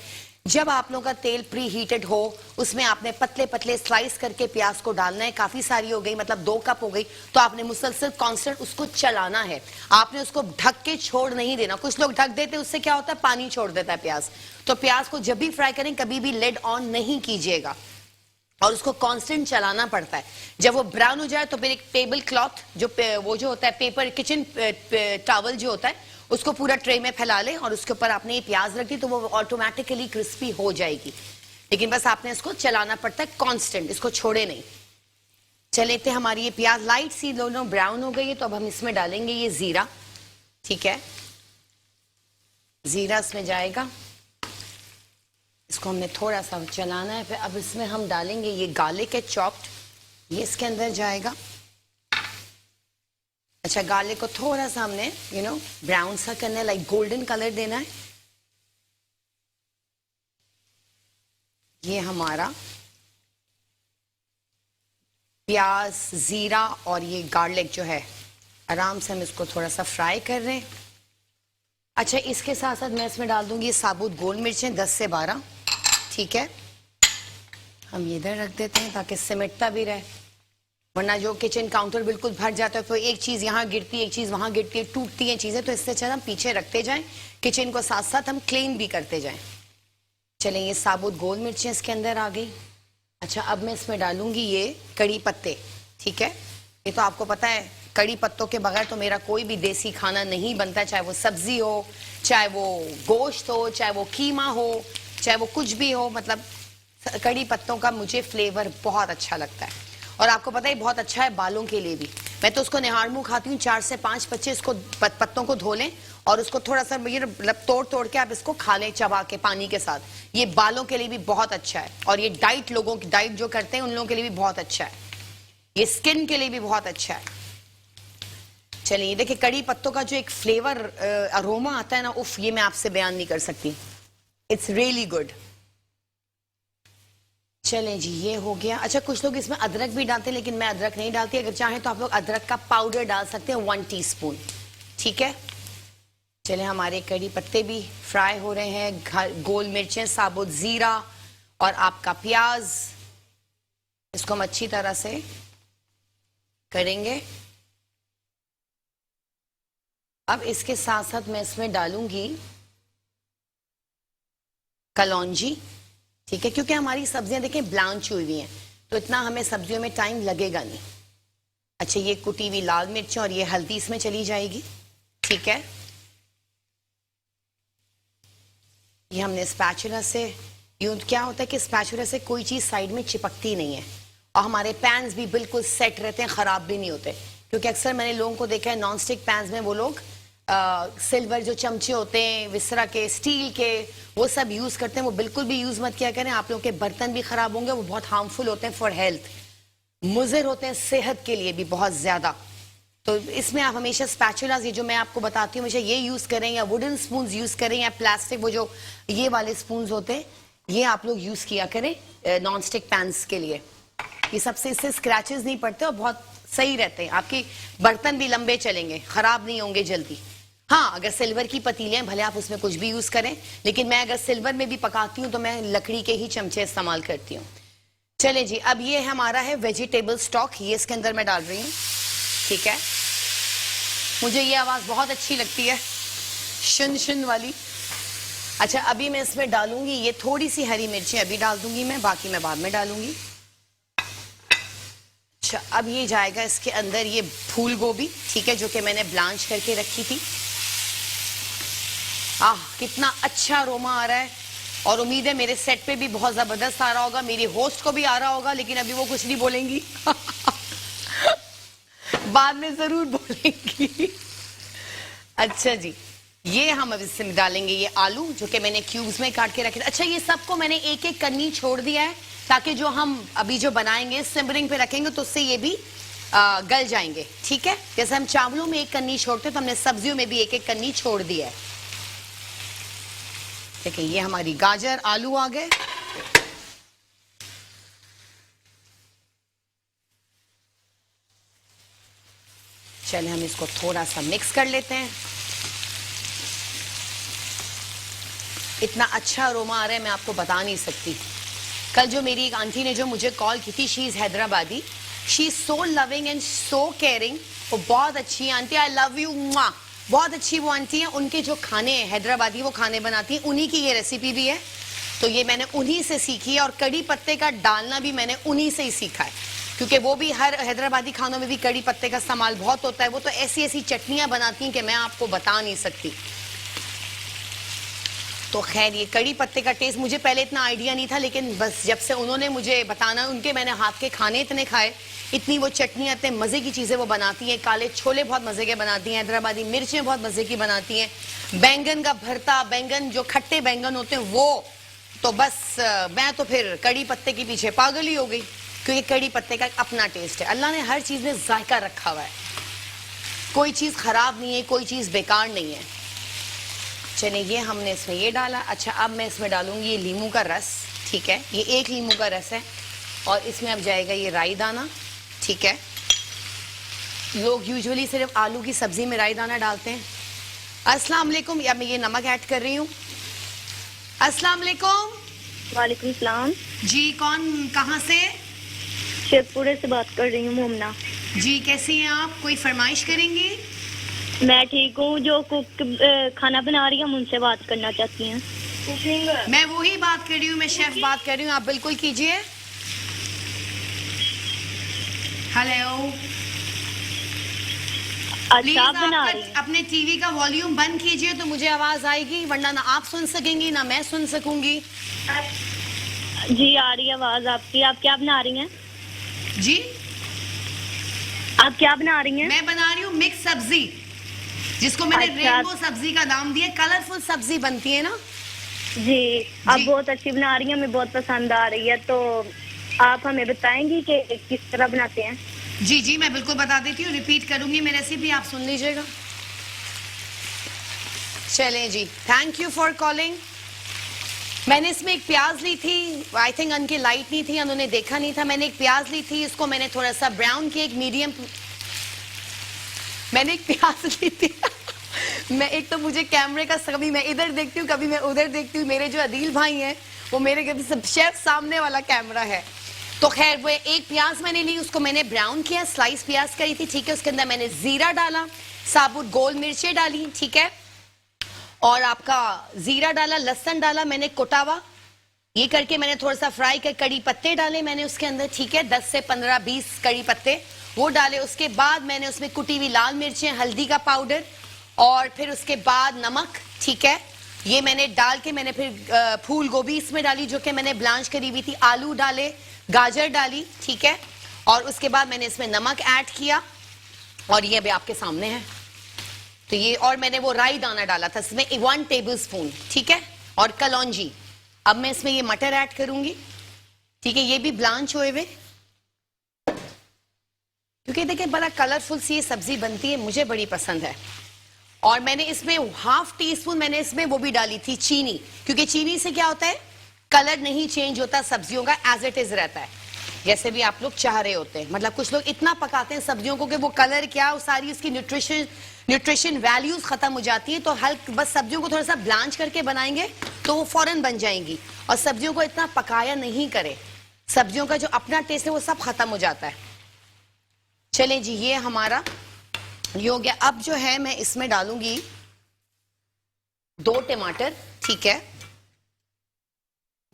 जब आप लोगों का तेल प्री हीटेड हो, उसमें आपने पतले पतले स्लाइस करके प्याज को डालना है। काफी सारी हो गई, मतलब 2 कप हो गई, तो आपने मुसलसल कांस्टेंट उसको चलाना है, आपने उसको ढक के छोड़ नहीं देना। कुछ लोग ढक देते हैं, उससे क्या होता है, पानी छोड़ देता है प्याज। तो प्याज को जब भी फ्राई करें कभी भी लिड ऑन नहीं कीजिएगा, और उसको कांस्टेंट चलाना पड़ता है। जब वो ब्राउन हो जाए तो फिर एक टेबल क्लॉथ वो जो होता है, पेपर किचन टॉवल जो होता है, उसको पूरा ट्रे में फैला लें, और उसके ऊपर आपने ये प्याज रख दी तो वो ऑटोमेटिकली क्रिस्पी हो जाएगी। लेकिन बस आपने इसको चलाना पड़ता है कांस्टेंट, इसको छोड़े नहीं। चले थे, हमारी ये प्याज लाइट सी दोनों ब्राउन हो गई है, तो अब हम इसमें डालेंगे ये जीरा। ठीक है, जीरा इसमें जाएगा, इसको हमने थोड़ा सा चलाना है। फिर अब इसमें हम डालेंगे ये गार्लिक है चॉप्ड, ये इसके अंदर जाएगा। अच्छा, गार्लिक को थोड़ा सा हमने ब्राउन सा करना है, लाइक गोल्डन कलर देना है। ये हमारा प्याज, जीरा और ये गार्लिक जो है, आराम से हम इसको थोड़ा सा फ्राई कर रहे हैं। अच्छा, इसके साथ साथ मैं इसमें डाल दूंगी साबुत गोल मिर्चें 10 से 12। ठीक है, हम ये इधर रख देते हैं ताकि सिमटता भी रहे, वरना जो किचन काउंटर बिल्कुल भर जाता है, तो एक चीज यहाँ गिरती है, एक चीज वहां गिरती है, टूटती है चीजें, तो इससे अच्छा हम पीछे रखते जाएं, किचन को साथ साथ हम क्लीन भी करते जाएं। चलें, ये साबुत गोल मिर्चें इसके अंदर आ गई। अच्छा, अब मैं इसमें डालूंगी ये कड़ी पत्ते। ठीक है, ये तो आपको पता है, कड़ी पत्तों के बगैर तो मेरा कोई भी देसी खाना नहीं बनता, चाहे वो सब्जी हो, चाहे वो गोश्त हो, चाहे वो कीमा हो, चाहे वो कुछ भी हो, मतलब कड़ी पत्तों का मुझे फ्लेवर बहुत अच्छा लगता है। और आपको पता है बहुत अच्छा है बालों के लिए भी। मैं तो उसको निहार मुंह खाती हूँ, 4 से 5 बच्चे इसको पत्तों को धो लें और उसको थोड़ा सा तोड़ तोड़ के आप इसको खा लें चबा के पानी के साथ। ये बालों के लिए भी बहुत अच्छा है, और ये लोगों की डाइट जो करते हैं उन लोगों के लिए भी बहुत अच्छा है, ये स्किन के लिए भी बहुत अच्छा है। चलिए, देखिए कड़ी पत्तों का जो एक फ्लेवर अरोमा आता है ना, उफ, ये मैं आपसे बयान नहीं कर सकती, इट्स रियली गुड। चलें जी, ये हो गया। अच्छा, कुछ लोग इसमें अदरक भी डालते हैं, लेकिन मैं अदरक नहीं डालती। अगर चाहें तो आप लोग अदरक का पाउडर डाल सकते हैं 1 टीस्पून। ठीक है, चलें, हमारे कड़ी पत्ते भी फ्राई हो रहे हैं। गोल मिर्चें, साबुत जीरा और आपका प्याज, इसको हम अच्छी तरह से करेंगे। अब इसके साथ साथ मैं इसमें डालूंगी कलौंजी। ठीक है, क्योंकि हमारी सब्जियां देखें ब्लांच हुई हुई हैं, तो इतना हमें सब्जियों में टाइम लगेगा नहीं। अच्छा, ये कुटी हुई लाल मिर्च और ये हल्दी इसमें चली जाएगी। ठीक है, ये हमने स्पैचुला से, यूं क्या होता है कि स्पैचुला से कोई चीज साइड में चिपकती नहीं है, और हमारे पैन्स भी बिल्कुल सेट रहते हैं, खराब भी नहीं होते। क्योंकि अक्सर मैंने लोगों को देखा है नॉन स्टिक पैन्स में वो लोग सिल्वर जो चमचे होते हैं, विसरा के, स्टील के, वो सब यूज करते हैं। वो बिल्कुल भी यूज मत किया करें, आप लोगों के बर्तन भी खराब होंगे, वो बहुत हार्मफुल होते हैं फॉर हेल्थ, मुज़र होते हैं सेहत के लिए भी बहुत ज्यादा। तो इसमें आप हमेशा स्पैचुलास, ये जो मैं आपको बताती हूँ, हमेशा ये यूज करें, या वुडन स्पून यूज करें, या प्लास्टिक वो जो ये वाले स्पून होते हैं, ये आप लोग यूज किया करें नॉन स्टिक पैन्स के लिए। ये सबसे, इससे स्क्रैचेस नहीं पड़ते और बहुत सही रहते हैं, आपके बर्तन भी लंबे चलेंगे, खराब नहीं होंगे जल्दी। हाँ, अगर सिल्वर की पतीलियां, भले आप उसमें कुछ भी यूज करें, लेकिन मैं अगर सिल्वर में भी पकाती हूँ तो मैं लकड़ी के ही चमचे इस्तेमाल करती हूँ। चले जी, अब ये हमारा है वेजिटेबल स्टॉक, ये इसके अंदर मैं डाल रही हूँ। ठीक है, मुझे ये आवाज बहुत अच्छी लगती है, शुन शुन वाली। अच्छा, अभी मैं इसमें डालूंगी ये थोड़ी सी हरी मिर्ची, अभी डाल दूंगी मैं, बाकी मैं बाद में डालूंगी। अच्छा, अब ये जाएगा इसके अंदर ये फूल गोभी। ठीक है, जो कि मैंने ब्लांच करके रखी थी। कितना अच्छा अरोमा आ रहा है, और उम्मीद है मेरे सेट पे भी बहुत जबरदस्त आ रहा होगा, मेरी होस्ट को भी आ रहा होगा, लेकिन अभी वो कुछ नहीं बोलेंगी बाद में जरूर बोलेंगी। अच्छा जी, ये हम अब इसमें डालेंगे ये आलू, जो कि मैंने क्यूब्स में काट के रखे थे। अच्छा, ये सबको मैंने एक एक करनी छोड़ दिया है, ताकि जो हम अभी जो बनाएंगे सिमरिंग पे रखेंगे तो उससे ये भी गल जाएंगे। ठीक है, जैसे हम चावलों में एक कन्नी छोड़ते तो हमने सब्जियों में भी एक एक कन्नी छोड़ दिया है। ठीक है, ये हमारी गाजर आलू आ गए। चलिए, हम इसको थोड़ा सा मिक्स कर लेते हैं। इतना अच्छा अरोमा आ रहा है, मैं आपको बता नहीं सकती। कल जो मेरी एक आंटी ने जो मुझे कॉल की थी, she is Hyderabadi, she is so loving and so caring. वो बहुत अच्छी आंटी, आई लव यू, बहुत अच्छी वो आंटी है। उनके जो खाने हैं हैदराबादी, वो खाने बनाती हैं, उन्हीं की ये रेसिपी भी है, तो ये मैंने उन्हीं से सीखी है। और कड़ी पत्ते का डालना भी मैंने उन्हीं से ही सीखा है, क्योंकि वो भी हर हैदराबादी खानों में भी कड़ी पत्ते का इस्तेमाल बहुत होता है। वो तो ऐसी ऐसी चटनियां बनाती हैं कि मैं आपको बता नहीं सकती। तो खैर, ये कड़ी पत्ते का टेस्ट मुझे पहले इतना आइडिया नहीं था, लेकिन बस जब से उन्होंने मुझे बताना, उनके मैंने हाथ के खाने इतने खाए, इतनी वो चटनियाँ, इतने मज़े की चीज़ें वो बनाती हैं। काले छोले बहुत मज़े के बनाती हैं, हैदराबादी मिर्चें बहुत मज़े की बनाती हैं, बैंगन का भरता, बैंगन जो खट्टे बैंगन होते हैं वो, तो बस मैं तो फिर कड़ी पत्ते के पीछे पागल ही हो गई, क्योंकि कड़ी पत्ते का अपना टेस्ट है। अल्लाह ने हर चीज़ में जायका रखा हुआ है, कोई चीज़ ख़राब नहीं है, कोई चीज़ बेकार नहीं है। चलिए, ये हमने इसमें ये डाला। अच्छा, अब मैं इसमें डालूंगी ये लीमू का रस। ठीक है, ये 1 लीमू का रस है, और इसमें अब जाएगा ये राई दाना। ठीक है, लोग यूजुअली सिर्फ आलू की सब्जी में राई दाना डालते हैं। अस्सलाम वालेकुम, या मैं ये नमक ऐड कर रही हूँ। अस्सलाम वालेकुम। वालेकुम सलाम जी, कौन, कहाँ से? शेखपुरे से बात कर रही हूँ, मोमना। जी, कैसी हैं आप? कोई फरमाइश करेंगी? मैं ठीक हूँ। जो कुक खाना बना रही है, हम उनसे बात करना चाहती हैं। मैं वही बात कर रही हूँ, मैं शेफ बात कर रही हूँ, आप बिल्कुल कीजिए। हेलो, प्लीज अच्छा, आप बना रही हैं? अपने टीवी का वॉल्यूम बंद कीजिए तो मुझे आवाज आएगी, वरना ना आप सुन सकेंगी ना मैं सुन सकूंगी। जी, आ रही है आवाज आपकी। आप क्या बना रही हैं? जी, आप क्या बना रही हैं? मैं बना रही हूँ मिक्स सब्जी, जिसको मैंने अच्छा। रेनबो सब्जी का नाम दिया। कलरफुल सब्जी बनती है ना। जी, आप बहुत अच्छी बना रही हैं, हमें बहुत पसंद आ रही है। तो आप हमें बताएंगी कि किस तरह बनाते हैं? जी जी, मैं बिल्कुल बता देती हूँ, रिपीट करूंगी मैं रेसिपी, आप सुन लीजिएगा। चलें जी, थैंक यू फॉर कॉलिंग। मैंने इसमें एक प्याज ली थी, आई थिंक उनकी लाइट नहीं थी, उन्होंने देखा नहीं था। मैंने एक प्याज ली थी, इसको मैंने थोड़ा सा ब्राउन किया, एक मीडियम। मैंने एक प्याज ली थी मैं एक तो मुझे कैमरे का कभी मैं इधर देखती हूँ, कभी मैं उधर देखती हूँ। मेरे जो अदील भाई हैं वो मेरे कभी सब शेफ सामने वाला कैमरा है। तो खैर वो एक प्याज मैंने ली, उसको मैंने ब्राउन किया, स्लाइस प्याज करी थी, ठीक है। उसके अंदर मैंने जीरा डाला, साबुत गोल मिर्चें डाली, ठीक है, और आपका जीरा डाला, लहसुन डाला मैंने कुटा हुआ, ये करके मैंने थोड़ा सा फ्राई कर, कड़ी पत्ते डाले मैंने उसके अंदर, ठीक है, 10 से 15-20 कड़ी पत्ते वो डाले। उसके बाद मैंने उसमें कुटी हुई लाल मिर्चें, हल्दी का पाउडर और फिर उसके बाद नमक, ठीक है, ये मैंने डाल के मैंने फिर फूल गोभी इसमें डाली जो कि मैंने ब्लांच करी हुई थी, आलू डाले, गाजर डाली, ठीक है, और उसके बाद मैंने इसमें नमक ऐड किया और ये अभी आपके सामने है। तो ये, और मैंने वो राई दाना डाला था इसमें 1 टेबलस्पून, ठीक है, और कलौंजी। अब मैं इसमें ये मटर ऐड करूंगी, ठीक है, ये भी ब्लांच हुए हुए, क्योंकि देखिए बड़ा कलरफुल सी ये सब्जी बनती है, मुझे बड़ी पसंद है। और मैंने इसमें 1/2 टीस्पून मैंने इसमें वो भी डाली थी चीनी, क्योंकि चीनी से क्या होता है, कलर नहीं चेंज होता सब्जियों का, एज इट इज रहता है, जैसे भी आप लोग चाह रहे होते हैं। मतलब कुछ लोग इतना पकाते हैं सब्जियों को कि वो कलर क्या, वो सारी उसकी न्यूट्रिशन वैल्यूज खत्म हो जाती है। तो हल्का बस सब्जियों को थोड़ा सा ब्लांच करके बनाएंगे तो वो फौरन बन जाएंगी। और सब्जियों को इतना पकाया नहीं करे, सब्जियों का जो अपना टेस्ट है वो सब खत्म हो जाता है। चलें जी, ये हमारा ये हो गया। अब जो है मैं इसमें डालूंगी 2 टमाटर, ठीक है,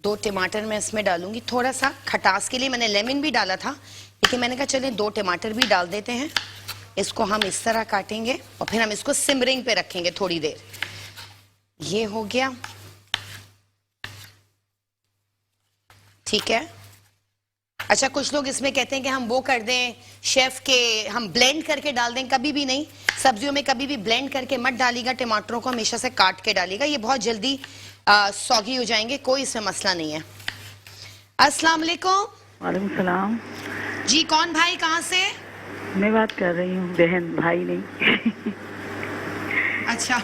2 टमाटर मैं इसमें डालूंगी। थोड़ा सा खटास के लिए मैंने लेमन भी डाला था, लेकिन मैंने कहा चलें 2 टमाटर भी डाल देते हैं। इसको हम इस तरह काटेंगे और फिर हम इसको सिमरिंग पे रखेंगे थोड़ी देर। ये हो गया, ठीक है। अच्छा, कुछ लोग इसमें कहते हैं कि हम वो कर दें शेफ के, हम ब्लेंड करके डाल दें। कभी भी नहीं, सब्जियों में कभी भी ब्लेंड करके मत डालिएगा, टमाटरों को हमेशा से काट के डालिएगा, ये बहुत जल्दी सौगी हो जाएंगे, कोई इसमें मसला नहीं है। अस्सलाम वालेकुम। वालेकुम सलाम। जी, कौन भाई, कहाँ से? मैं बात कर रही हूँ, बहन, भाई नहीं। अच्छा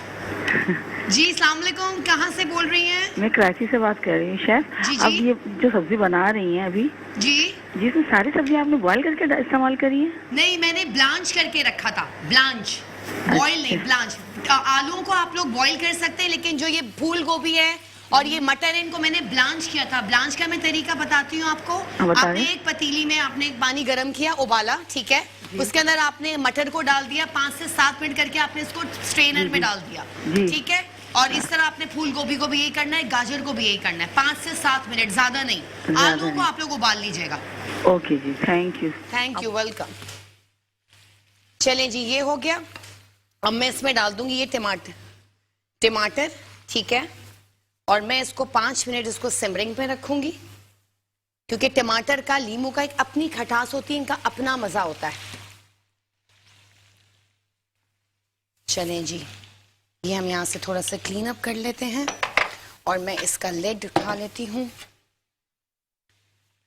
जी, अस्सलाम वालेकुम, कहाँ से बोल रही हैं? मैं कराची से बात कर रही हूँ शेफ। जी, अब जी। ये जो सब्जी बना रही हैं अभी, जी, जिसमें सारी सब्जी आपने बॉईल करके इस्तेमाल करी है? नहीं, मैंने ब्लांच करके रखा था, ब्लांच, बॉईल नहीं, ब्लांच। आलूओं को आप लोग बॉईल कर सकते हैं, लेकिन जो ये फूल गोभी है और ये मटर, इनको मैंने ब्लांच किया था। ब्लांच का मैं तरीका बताती हूँ आपको। आपने एक पतीली में आपने एक पानी गर्म किया, उबाला, ठीक है, उसके अंदर आपने मटर को डाल दिया, 5 से 7 मिनट करके आपने इसको स्ट्रेनर में डाल दिया, ठीक है। और इस तरह आपने फूल गोभी को भी यही करना है, गाजर को भी यही करना है, 5 से 7 मिनट, ज्यादा नहीं। आलू को आप लोग उबाल लीजिएगा। ओके जी, thank you. Thank you, welcome. चलें जी, ये हो गया। अब मैं इसमें डाल दूंगी ये टमाटर, ठीक है, और मैं इसको 5 मिनट इसको सिमरिंग पे रखूंगी, क्योंकि टमाटर का, लीमू का एक अपनी खटास होती है, इनका अपना मजा होता है। चलें जी, ये हम यहाँ से थोड़ा सा क्लीन अप कर लेते हैं और मैं इसका लिड उठा लेती हूँ।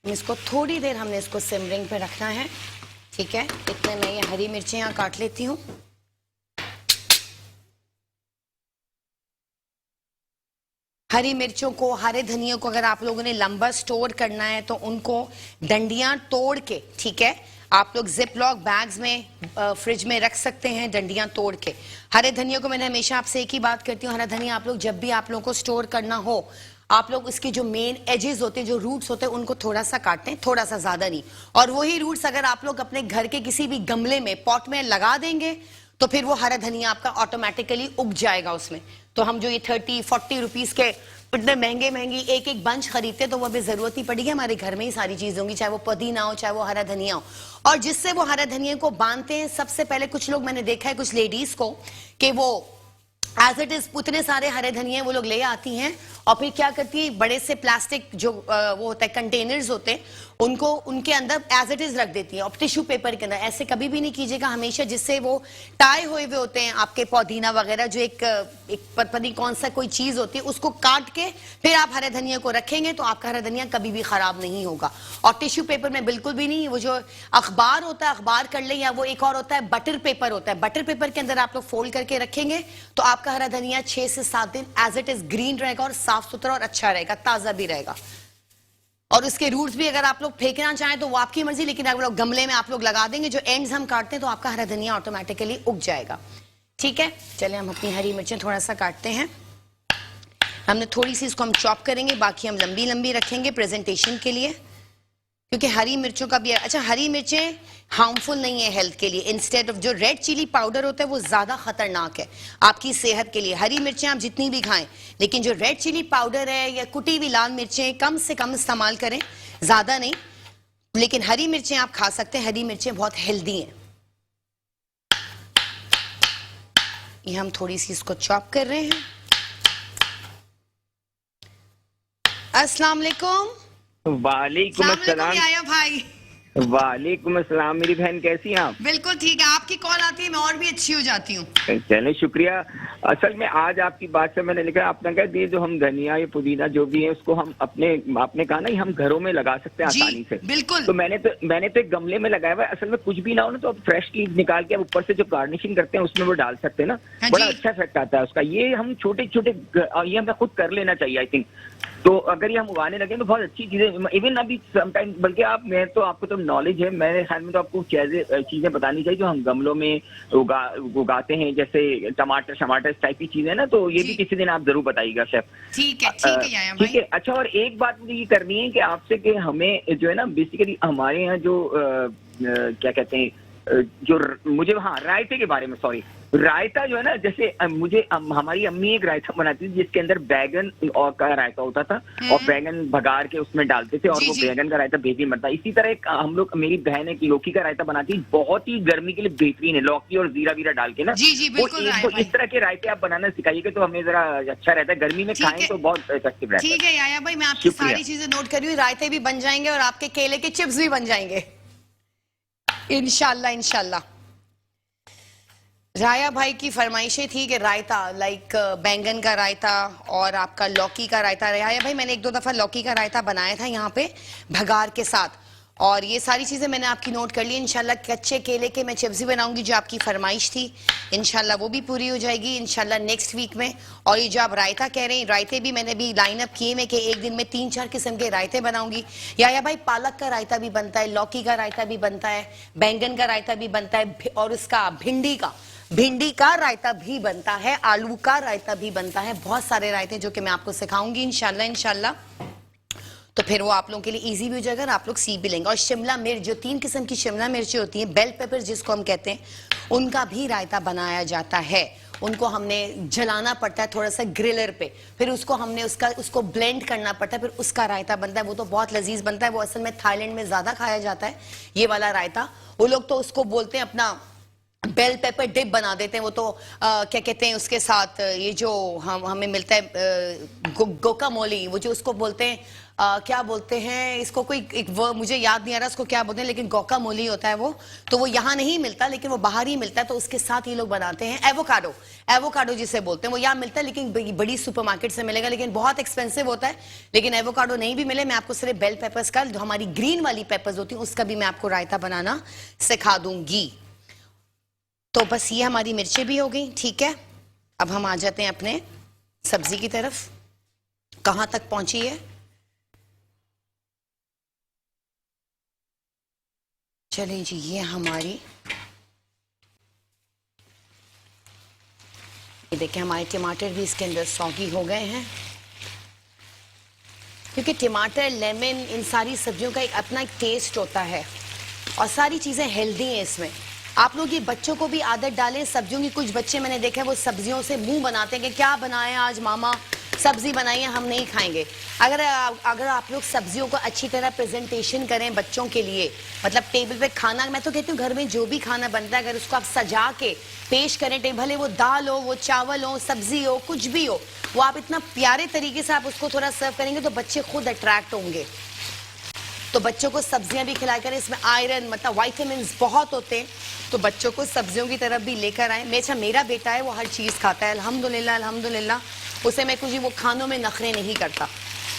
इसको थोड़ी देर हमने इसको सिमरिंग पे रखना है, ठीक है। इतने मैं ये हरी मिर्चें यहाँ काट लेती हूँ। हरी मिर्चों को, हरे धनिया को अगर आप लोगों ने लंबा स्टोर करना है तो उनको डंडियां तोड़ के, ठीक है, आप लोग जिप लॉक बैग्स में फ्रिज में रख सकते हैं, डंडियां तोड़ के। हरे धनिया को मैंने हमेशा आपसे एक ही बात करती हूँ, हरा धनिया आप लोग जब भी आप लोगों को स्टोर करना हो, आप लोग इसके जो मेन एजेस होते हैं, जो रूट्स होते हैं, उनको थोड़ा सा काटें, थोड़ा सा, ज्यादा नहीं। और वही रूट्स अगर आप लोग अपने घर के किसी भी गमले में, पॉट में लगा देंगे तो फिर वो हरा धनिया आपका ऑटोमेटिकली उग जाएगा उसमें। तो हम जो ये 30-40 रुपीज के इतने महंगी एक बंच खरीदते तो वो अभी जरूरत नहीं पड़ेगी, हमारे घर में ही सारी चीजें होंगी, चाहे वो पुदीना हो, चाहे वो हरा धनिया हो। और जिससे वो हरा धनिया को बांधते हैं, सबसे पहले कुछ लोग मैंने देखा है, कुछ लेडीज को, कि वो एज इट इज उतने सारे हरे धनिया वो लोग ले आती हैं और फिर क्या करती है, बड़े से प्लास्टिक जो वो होता है, कंटेनर्स होते हैं, उनको उनके अंदर एज इट इज रख देती हैं, और टिश्यू पेपर के अंदर। ऐसे कभी भी नहीं कीजिएगा, हमेशा जिससे वो टाई हुए हुए होते हैं आपके पुदीना वगैरह, जो एक पता नहीं कौन सा कोई चीज होती है, उसको काट के फिर आप हरे धनिया को रखेंगे तो आपका हरा धनिया कभी भी खराब नहीं होगा। और टिश्यू पेपर में बिल्कुल भी नहीं, वो जो अखबार होता है, अखबार कर ले, या वो एक और होता है बटर पेपर होता है, बटर पेपर के अंदर आप लोग फोल्ड करके रखेंगे तो आपका हरा धनिया 6 से 7 दिन एज इट इज ग्रीन रहेगा और साफ सुथरा और अच्छा रहेगा, ताजा भी रहेगा। और उसके रूट्स भी अगर आप लोग फेंकना चाहें तो वो आपकी मर्जी, लेकिन अगर लोग गमले में आप लोग लगा देंगे, जो एंड्स हम काटते हैं, तो आपका हरा धनिया ऑटोमेटिकली उग जाएगा। ठीक है, चलिए हम अपनी हरी मिर्चें थोड़ा सा काटते हैं। हमने थोड़ी सी इसको हम चॉप करेंगे, बाकी हम लंबी लंबी रखेंगे प्रेजेंटेशन के लिए, क्योंकि हरी मिर्चों का भी अच्छा, हरी मिर्चें हार्मफुल नहीं है हेल्थ के लिए। इंस्टेड ऑफ जो रेड चिली पाउडर होता है वो ज्यादा खतरनाक है आपकी सेहत के लिए। हरी मिर्चें आप जितनी भी खाएं, लेकिन जो रेड चिली पाउडर है या कुटी हुई लाल मिर्चें कम से कम इस्तेमाल करें, ज्यादा नहीं, लेकिन हरी मिर्चें आप खा सकते हैं। हरी मिर्चें बहुत हेल्दी हैं। ये हम थोड़ी सी इसको चॉप कर रहे हैं। अस्सलाम वालेकुम। वालेकुम अस्सलाम। आया भाई। वालेकुम अस्सलाम। मेरी बहन कैसी हैं आप? बिल्कुल ठीक है, आपकी कॉल आती है मैं और भी अच्छी हो जाती हूँ। चले शुक्रिया। असल में आज आपकी बात से मैंने लिखा, आपने कहा ये जो हम धनिया या पुदीना जो भी है उसको हम आपने कहा ना हम घरों में लगा सकते हैं जी, आसानी से। बिल्कुल। तो मैंने तो एक गमले में लगाया हुआ है। असल में कुछ भी ना हो ना तो आप फ्रेश लीव्स निकाल के ऊपर से जो गार्निशिंग करते हैं उसमें वो डाल सकते हैं ना, हाँ बड़ा जी। अच्छा इफेक्ट आता है उसका। ये हम छोटे छोटे ये हमें खुद कर लेना चाहिए आई थिंक। तो अगर ये हम उगाने लगे तो बहुत अच्छी चीजें, इवन अभी समटाइम, बल्कि आपको तो नॉलेज है, मेरे ख्याल में तो आपको चीजें बतानी चाहिए जो हम गमलों में उगाते हैं, जैसे टमाटर इस टाइप की चीजें ना, तो ये भी किसी दिन आप जरूर बताइएगा शेफ। ठीक है याया भाई। ठीक है। अच्छा, और एक बात मुझे ये करनी है कि आपसे कि हमें जो है ना बेसिकली हमारे यहाँ जो क्या कहते हैं मुझे रायते के बारे में, सॉरी, रायता जो है ना, जैसे हमारी अम्मी एक रायता बनाती थी जिसके अंदर बैगन और का रायता होता था और बैगन भगार के उसमें डालते थे और जी, वो जी। बैगन का रायता बेहतरीन बनता है। इसी तरह हम लोग, मेरी बहन एक लौकी का रायता बनाती है, बहुत ही गर्मी के लिए बेहतरीन है, लौकी और जीरा वीरा डाल के ना। जी, जी, बिल्कुल वो राय भाई। इस तरह के रायते आप बनाना सिखाइएगा तो हमें जरा अच्छा रहता है, गर्मी में ठीक खाएं है। तो बहुत इफेक्टिव रहता है। ठीक है याया भाई, मैं आपकी शुक्रिया। सारी चीजें नोट कर रही हूँ। रायते भी बन जाएंगे और आपके केले के चिप्स भी बन जाएंगे इंशाल्लाह इंशाल्लाह। राया भाई की फरमाइशें थी कि रायता, लाइक बैंगन का रायता और आपका लौकी का रायता। राया भाई मैंने 1-2 दफा लौकी का रायता बनाया था यहाँ पे भगार के साथ, और ये सारी चीजें मैंने आपकी नोट कर ली। इंशाल्लाह कच्चे केले के मैं चिप्स भी बनाऊंगी, जो आपकी फरमाइश थी, इंशाल्लाह वो भी पूरी हो जाएगी इंशाल्लाह नेक्स्ट वीक में। और ये जो आप रायता कह रहे हैं, रायते भी मैंने भी लाइन अप किए में कि एक दिन में 3-4 किस्म के रायते बनाऊंगी। या भाई पालक का रायता भी बनता है, लौकी का रायता भी बनता है, बैंगन का रायता भी बनता है, और उसका भिंडी का रायता भी बनता है, आलू का रायता भी बनता है। बहुत सारे रायते जो कि मैं आपको सिखाऊंगी इंशाल्लाह। तो फिर वो आप लोगों के लिए इजी भी हो जाएगा और आप लोग सीख भी लेंगे। और शिमला मिर्च, जो 3 किस्म की शिमला मिर्चें होती हैं, बेल पेपर जिसको हम कहते हैं, उनका भी रायता बनाया जाता है। उनको हमने जलाना पड़ता है थोड़ा सा ग्रिलर पे, फिर उसको हमने उसको ब्लेंड करना पड़ता है, फिर उसका रायता बनता है। वो तो बहुत लजीज बनता है। वो असल में थाईलैंड में ज्यादा खाया जाता है ये वाला रायता। वो लोग तो उसको बोलते हैं अपना बेल पेपर डिप बना देते हैं। वो तो क्या कहते हैं उसके साथ, ये जो हमें मिलता है गोकामोली, वो जो उसको बोलते हैं क्या बोलते हैं इसको, कोई एक वर्ड मुझे याद नहीं आ रहा उसको क्या बोलते हैं, लेकिन गोकामोली होता है वो। तो वो यहाँ नहीं मिलता, लेकिन वो बाहर ही मिलता है, तो उसके साथ ये लोग बनाते हैं। एवोकाडो जिसे बोलते हैं, वो यहाँ मिलता है, लेकिन बड़ी सुपरमार्केट से मिलेगा, लेकिन बहुत एक्सपेंसिव होता है। लेकिन एवोकाडो नहीं भी मिले, मैं आपको सिर्फ बेल पेपर्स का, जो हमारी ग्रीन वाली पेपर्स होती है, उसका भी मैं आपको रायता बनाना सिखा दूंगी। तो बस ये हमारी मिर्चें भी हो गई। ठीक है, अब हम आ जाते हैं अपने सब्जी की तरफ। कहां तक पहुंची है? चलिए जी, ये हमारी, ये देखिए हमारे टमाटर भी इसके अंदर सौगी हो गए हैं, क्योंकि टमाटर, लेमन, इन सारी सब्जियों का एक अपना एक टेस्ट होता है और सारी चीजें हेल्दी हैं इसमें। आप लोग ये बच्चों को भी आदत डालें सब्जियों की। कुछ बच्चे मैंने देखा है वो सब्जियों से मुंह बनाते हैं कि क्या बनाए आज मामा, सब्जी बनाई है, हम नहीं खाएंगे। अगर आप लोग सब्जियों को अच्छी तरह प्रेजेंटेशन करें बच्चों के लिए, मतलब टेबल पे खाना, मैं तो कहती हूँ घर में जो भी खाना बनता है अगर उसको आप सजा के पेश करें, भले वो दाल हो, वो चावल हो, सब्जी हो, कुछ भी हो, वो आप इतना प्यारे तरीके से आप उसको थोड़ा सर्व करेंगे तो बच्चे खुद अट्रैक्ट होंगे। तो बच्चों को सब्जियां भी खिलाया करें, इसमें आयरन मतलब वाइटामिन्स बहुत होते हैं, तो बच्चों को सब्जियों की तरफ भी लेकर आए। मेरा बेटा है वो हर चीज़ खाता है, अल्हम्दुलिल्लाह। उसे मैं कुछ वो खानों में नखरे नहीं करता,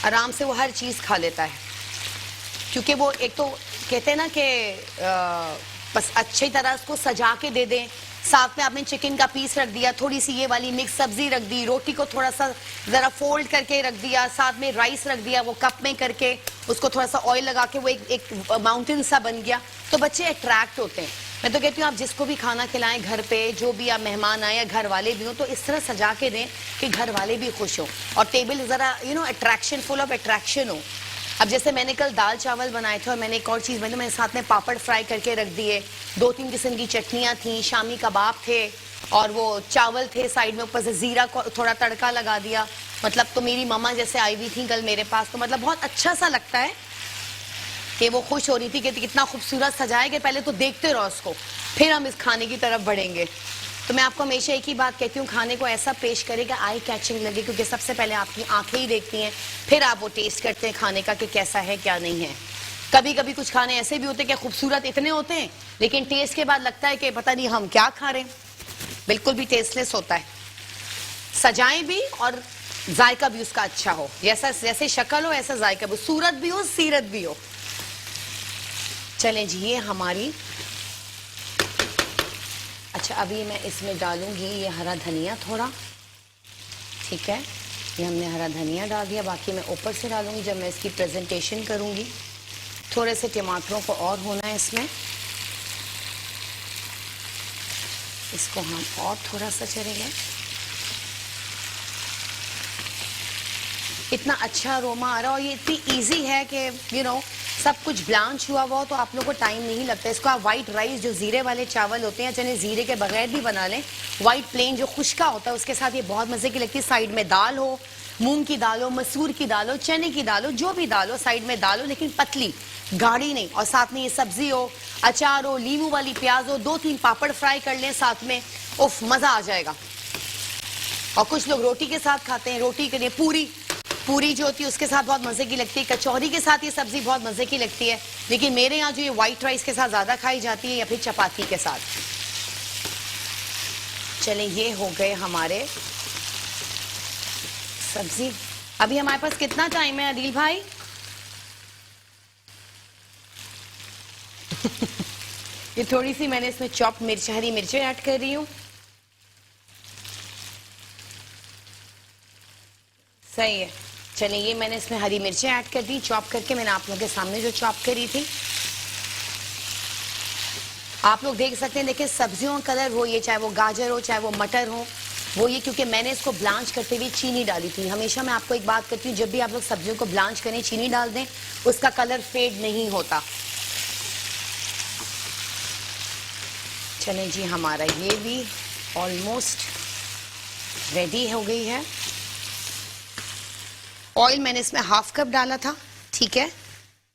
आराम से वो हर चीज़ खा लेता है, क्योंकि वो एक तो कहते हैं ना कि बस अच्छी तरह उसको सजा के दे दें, साथ में आपने चिकन का पीस रख दिया, थोड़ी सी ये वाली मिक्स सब्जी रख दी, रोटी को थोड़ा सा जरा फोल्ड करके रख दिया, साथ में राइस रख दिया, वो कप में करके उसको थोड़ा सा ऑयल लगा के वो एक माउंटेन सा बन गया। तो बच्चे अट्रैक्ट होते हैं। मैं तो कहती हूँ आप जिसको भी खाना खिलाएं घर पे, जो भी आप मेहमान आए या घर वाले भी हो, तो इस तरह सजा के दें कि घर वाले भी खुश हो और टेबल जरा अट्रैक्शन, फुल ऑफ अट्रैक्शन हो। अब जैसे मैंने कल दाल चावल बनाए थे और मैंने एक और चीज़ मैंने साथ में पापड़ फ्राई करके रख दिए, 2-3 किस्म की चटनियाँ थी, शामी कबाब थे और वो चावल थे साइड में, ऊपर से जीरा को थोड़ा तड़का लगा दिया। मतलब तो मेरी मम्मा जैसे आई हुई थी कल मेरे पास, तो मतलब बहुत अच्छा सा लगता है कि वो खुश हो रही थी कि कितना खूबसूरत सजाया कि पहले तो देखते रहो उसको, फिर हम इस खाने की तरफ बढ़ेंगे। तो मैं आपको हमेशा एक ही बात कहती हूँ, खाने को ऐसा पेश करें कि आई कैचिंग लगे, क्योंकि सबसे पहले आपकी आंखें ही देखती हैं, फिर आप वो टेस्ट करते हैं खाने का कि कैसा है क्या नहीं है। कभी कभी कुछ खाने ऐसे भी होते हैं कि खूबसूरत इतने होते हैं लेकिन टेस्ट के बाद लगता है कि पता नहीं हम क्या खा रहे हैं, बिल्कुल भी टेस्टलेस होता है। सजाएं भी और जायका भी उसका अच्छा हो, जैसे शक्ल हो ऐसा जायका भी, सूरत भी हो सीरत भी हो। चलें जी, ये हमारी, अच्छा अभी मैं इसमें डालूंगी ये हरा धनिया थोड़ा, ठीक है, ये हमने हरा धनिया डाल दिया, बाकी मैं ऊपर से डालूंगी जब मैं इसकी प्रेजेंटेशन करूंगी। थोड़े से टमाटरों को और होना है इसमें, इसको हम और थोड़ा सा चलेंगे। इतना अच्छा अरोमा आ रहा है और ये इतनी इजी है कि सब कुछ ब्लांच हुआ हुआ तो आप लोगों को टाइम नहीं लगता। इसको आप वाइट राइस, जो जीरे वाले चावल होते हैं, चाहे जीरे के बगैर भी बना लें, वाइट प्लेन जो खुश्का होता है उसके साथ ये बहुत मजे की लगती है। साइड में दाल हो, मूंग की दाल हो, मसूर की दाल हो, चने की दाल हो, जो भी दाल हो साइड में दाल हो, लेकिन पतली गाढ़ी नहीं, और साथ में ये सब्जी हो, अचार हो, लीमू वाली प्याज हो, 2-3 पापड़ फ्राई कर लें साथ में, उफ मजा आ जाएगा। और कुछ लोग रोटी के साथ खाते हैं, रोटी के लिए पूरी जो होती है उसके साथ बहुत मजे की लगती है, कचौरी के साथ ये सब्जी बहुत मजे की लगती है, लेकिन मेरे यहाँ जो ये व्हाइट राइस के साथ ज्यादा खाई जाती है या फिर चपाती के साथ। चले, ये हो गए हमारे सब्जी। अभी हमारे पास कितना टाइम है अदील भाई? ये थोड़ी सी मैंने इसमें चॉप मिर्च, हरी मिर्चें ऐड कर रही हूँ। सही है, चलिए ये मैंने इसमें हरी मिर्चें ऐड कर दी चॉप करके, मैंने आप लोगों के सामने जो चॉप करी थी। आप लोग देख सकते हैं, देखिए सब्जियों का कलर वो ये, चाहे वो गाजर हो चाहे वो मटर हो, वो ये, क्योंकि मैंने इसको ब्लांच करते हुए चीनी डाली थी। हमेशा मैं आपको एक बात कहती हूँ, जब भी आप लोग सब्जियों को ब्लांच करें, चीनी डाल दें, उसका कलर फेड नहीं होता। चले जी, हमारा ये भी ऑलमोस्ट रेडी हो गई है। ऑयल मैंने इसमें हाफ कप डाला था, ठीक है,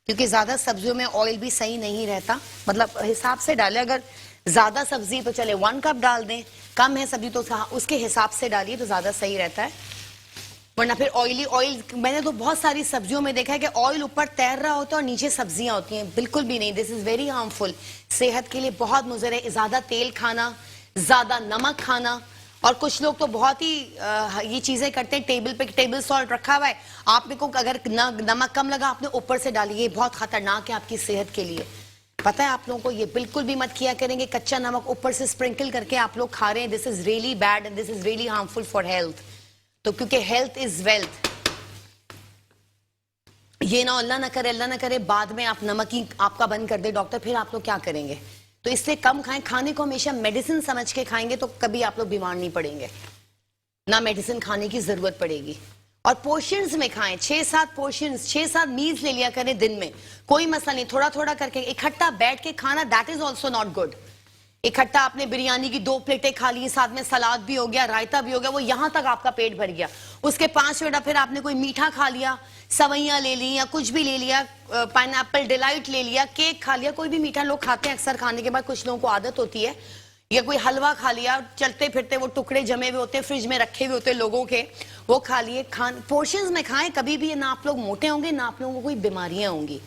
क्योंकि ज्यादा सब्जियों में ऑयल भी सही नहीं रहता, मतलब हिसाब से डालें। अगर ज्यादा सब्जी तो चले 1 कप डाल दें, कम है सब्जी तो उसके हिसाब से डालिए तो ज्यादा सही रहता है, वरना फिर ऑयल मैंने तो बहुत सारी सब्जियों में देखा है कि ऑयल ऊपर तैर रहा होता है और नीचे सब्जियां होती हैं। बिल्कुल भी नहीं, दिस इज वेरी हार्मफुल, सेहत के लिए बहुत मुज़र है। ज्यादा तेल खाना, ज्यादा नमक खाना, और कुछ लोग तो बहुत ही ये चीजें करते हैं, टेबल पे टेबल सॉल्ट रखा हुआ है, आपने को अगर नमक कम लगा आपने ऊपर से डाली, ये बहुत खतरनाक है आपकी सेहत के लिए। पता है आप लोगों को, ये बिल्कुल भी मत किया करेंगे, कच्चा नमक ऊपर से स्प्रिंकल करके आप लोग खा रहे हैं। This is really bad and this is really harmful for health. तो क्योंकि हेल्थ इज वेल्थ, ये ना अल्लाह ना करे बाद में आप नमक ही आपका बंद कर दे डॉक्टर, फिर आप लोग क्या करेंगे? तो इसलिए कम खाएं। खाने को हमेशा मेडिसिन समझ के खाएंगे तो कभी आप लोग बीमार नहीं पड़ेंगे, ना मेडिसिन खाने की जरूरत पड़ेगी। और पोर्शंस में खाएं, 6-7 पोर्शंस, 6-7 मील्स ले लिया करें दिन में, कोई मसला नहीं। थोड़ा थोड़ा करके इकट्ठा बैठ के खाना, that is also not good. इकट्ठा आपने बिरयानी की 2 प्लेटें खा ली, साथ में सलाद भी हो गया, रायता भी हो गया, वो यहां तक आपका पेट भर गया। उसके 5 मिनट फिर आपने कोई मीठा खा लिया, सवैयां ले ली या कुछ भी ले लिया, पाइनएप्पल डिलाइट ले लिया, केक खा लिया, कोई भी मीठा लोग खाते हैं अक्सर खाने के बाद, कुछ लोगों को आदत होती है, या कोई हलवा खा लिया, चलते फिरते वो टुकड़े जमे हुए होते हैं, फ्रिज में रखे हुए होते हैं लोगों के, वो खा लिए। पोर्शंस में खाएं, कभी भी ना आप लोग मोटे होंगे ना आप लोगों को कोई बीमारियां होंगी।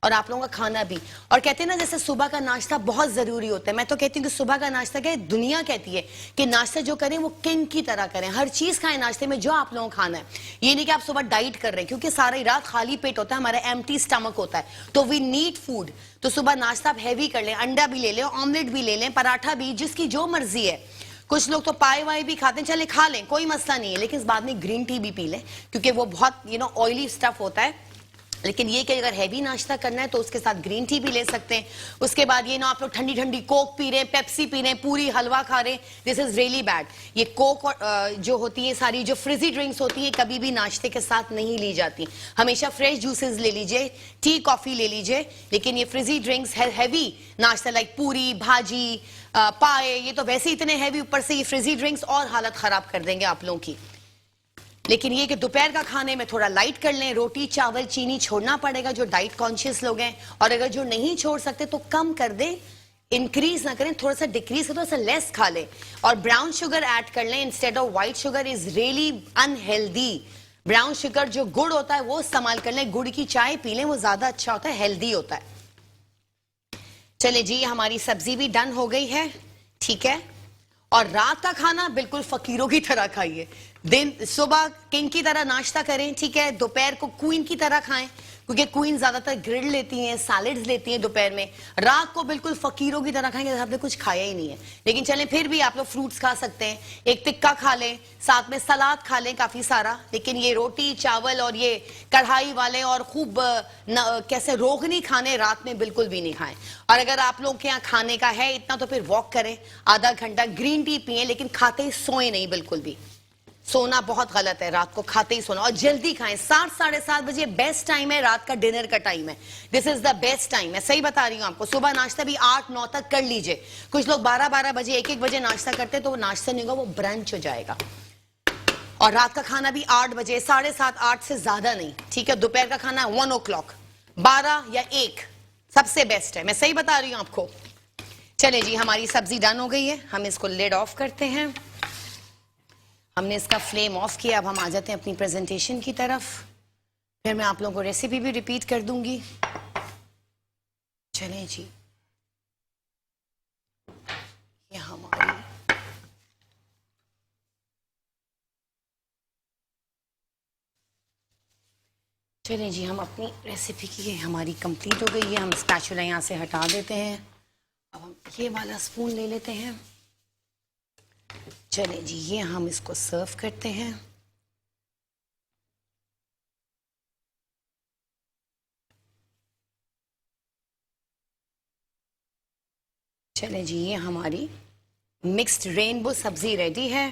और आप लोगों का खाना भी। और कहते हैं ना जैसे सुबह का नाश्ता बहुत जरूरी होता है, मैं तो कहती हूँ कि सुबह का नाश्ता क्या है, दुनिया कहती है कि नाश्ता जो करें वो किंग की तरह करें, हर चीज खाएं नाश्ते में जो आप लोगों को खाना है। ये नहीं कि आप सुबह डाइट कर रहे हैं, क्योंकि सारी रात खाली पेट होता है, हमारा एम्प्टी स्टमक होता है, तो वी नीड फूड। तो सुबह नाश्ता आप हैवी कर लें, अंडा भी ले लें, ऑमलेट भी ले लें, पराठा भी, जिसकी जो मर्जी है। कुछ लोग तो पाए वाए भी खाते हैं, चले खा लें, कोई मसला नहीं है, लेकिन इस बाद में ग्रीन टी भी पी लें, क्योंकि वो बहुत ऑयली स्टफ होता है। लेकिन ये कि अगर हैवी नाश्ता करना है तो उसके साथ ग्रीन टी भी ले सकते हैं। उसके बाद ये ना आप लोग ठंडी ठंडी कोक पी रहे हैं, पेप्सी पी रहे हैं, पूरी हलवा खा रहे हैं, दिस इज रियली बैड। ये कोक और जो होती है सारी जो फ्रिजी ड्रिंक्स होती है कभी भी नाश्ते के साथ नहीं ली जाती। हमेशा फ्रेश जूसेस ले लीजिए, टी कॉफी ले लीजिए, लेकिन ये फ्रिजी ड्रिंक्स हैवी नाश्ता लाइक पूरी भाजी पाए, ये तो वैसे इतने हैवी, ऊपर से ये फ्रिजी ड्रिंक्स और हालत खराब कर देंगे आप लोगों की। लेकिन ये कि दोपहर का खाने में थोड़ा लाइट कर लें, रोटी चावल चीनी छोड़ना पड़ेगा जो डाइट कॉन्शियस लोग हैं, और अगर जो नहीं छोड़ सकते तो कम कर दें, इंक्रीज ना करें, थोड़ा सा डिक्रीज कर, थोड़ा सा लेस खा लें, और ब्राउन शुगर ऐड कर लें instead of white sugar, is really unhealthy. Brown sugar जो गुड़ होता है वो इस्तेमाल कर लें, गुड़ की चाय पी लें, वो ज्यादा अच्छा होता है, हेल्दी होता है। चले जी, हमारी सब्जी भी डन हो गई है, ठीक है। और रात का खाना बिल्कुल फकीरों की तरह खाइए। दिन सुबह किंग की तरह नाश्ता करें, ठीक है, दोपहर को क्वीन की तरह खाएं, क्योंकि क्वीन ज्यादातर ग्रिल लेती हैं, सैलेड्स लेती हैं दोपहर में। रात को बिल्कुल फकीरों की तरह खाएंगे, आपने कुछ खाया ही नहीं है। लेकिन चलें, फिर भी आप लोग फ्रूट्स खा सकते हैं, एक टिक्का खा लें, साथ में सलाद खा लें काफी सारा। लेकिन ये रोटी चावल और ये कढ़ाई वाले और खूब कैसे रोगनी खाने रात में बिल्कुल भी नहीं खाएं। और अगर आप लोग के यहाँ खाने का है इतना तो फिर वॉक करें आधा घंटा, ग्रीन टी पिए, लेकिन खाते ही सोए नहीं बिल्कुल भी। सोना बहुत गलत है, रात को खाते ही सोना, और जल्दी खाएं। 7 साढ़े 7 बजे बेस्ट टाइम है, रात का डिनर का टाइम है, this is the best time. मैं सही बता रही हूँ आपको। सुबह नाश्ता भी 8-9 तक कर लीजिए। कुछ लोग 12-12 बजे 1-1 बजे नाश्ता करते हैं, तो वो नाश्ता नहीं होगा, वो ब्रंच हो जाएगा। और रात का खाना भी 8 बजे, 7:30 8 से ज्यादा नहीं, ठीक है। दोपहर का खाना 1 o'clock, 12 या 1 सबसे बेस्ट है, मैं सही बता रही हूँ आपको। चले जी, हमारी सब्जी डन हो गई है, हम इसको लिड ऑफ करते हैं। हमने इसका फ्लेम ऑफ किया, अब हम आ जाते हैं अपनी प्रेजेंटेशन की तरफ। फिर मैं आप लोगों को रेसिपी भी रिपीट कर दूंगी। चलें जी, ये हमारी चलें जी, हम अपनी रेसिपी की हमारी कंप्लीट हो गई है। हम स्पैचुला यहाँ से हटा देते हैं। अब हम ये वाला स्पून ले लेते हैं। चलें जी, ये हम इसको सर्व करते हैं। चलें जी, ये हमारी मिक्स्ड रेनबो सब्जी रेडी है।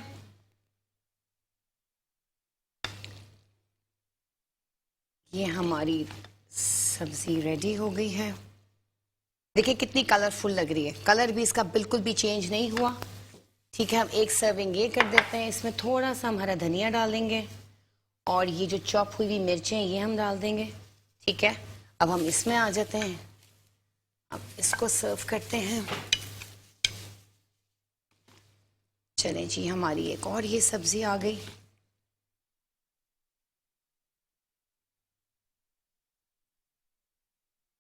ये हमारी सब्जी रेडी हो गई है। देखिए कितनी कलरफुल लग रही है, कलर भी इसका बिल्कुल भी चेंज नहीं हुआ, ठीक है। हम एक सर्विंग ये कर देते हैं, इसमें थोड़ा सा हम हरा धनिया डाल देंगे, और ये जो चॉप हुई हुई मिर्चें ये हम डाल देंगे, ठीक है। अब हम इसमें आ जाते हैं, अब इसको सर्व करते हैं। चलें जी, हमारी एक और ये सब्जी आ गई।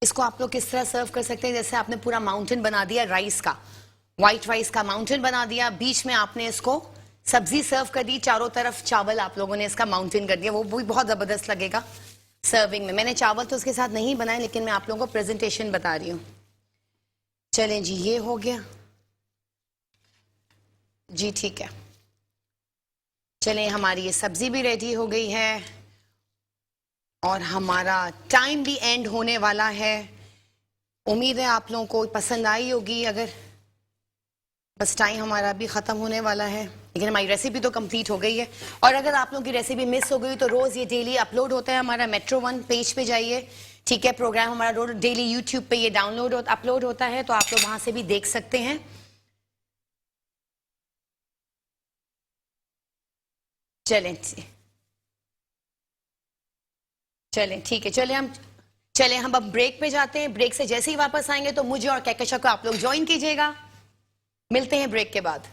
इसको आप लोग किस तरह सर्व कर सकते हैं, जैसे आपने पूरा माउंटेन बना दिया राइस का, व्हाइट राइस का माउंटेन बना दिया, बीच में आपने इसको सब्जी सर्व कर दी, चारों तरफ चावल आप लोगों ने इसका माउंटेन कर दिया, वो भी बहुत जबरदस्त लगेगा सर्विंग में। मैंने चावल तो उसके साथ नहीं बनाए, लेकिन मैं आप लोगों को प्रेजेंटेशन बता रही हूँ। चलें जी, ये हो गया जी, ठीक है। चलें, हमारी ये सब्जी भी रेडी हो गई है, और हमारा टाइम भी एंड होने वाला है। उम्मीद है आप लोगों को पसंद आई होगी। अगर बस टाइम हमारा भी ख़त्म होने वाला है, लेकिन हमारी रेसिपी तो कंप्लीट हो गई है। और अगर आप लोगों की रेसिपी मिस हो गई तो रोज़ ये डेली अपलोड होता है हमारा मेट्रो 1 पेज पे जाइए, ठीक है। प्रोग्राम हमारा रोज डेली यूट्यूब पे ये डाउनलोड अपलोड होता है, तो आप लोग वहाँ से भी देख सकते हैं। चलें चलें, ठीक है। चलें हम अब ब्रेक पे जाते हैं। ब्रेक से जैसे ही वापस आएंगे तो मुझे और कहकशा को आप लोग ज्वाइन कीजिएगा। मिलते हैं ब्रेक के बाद।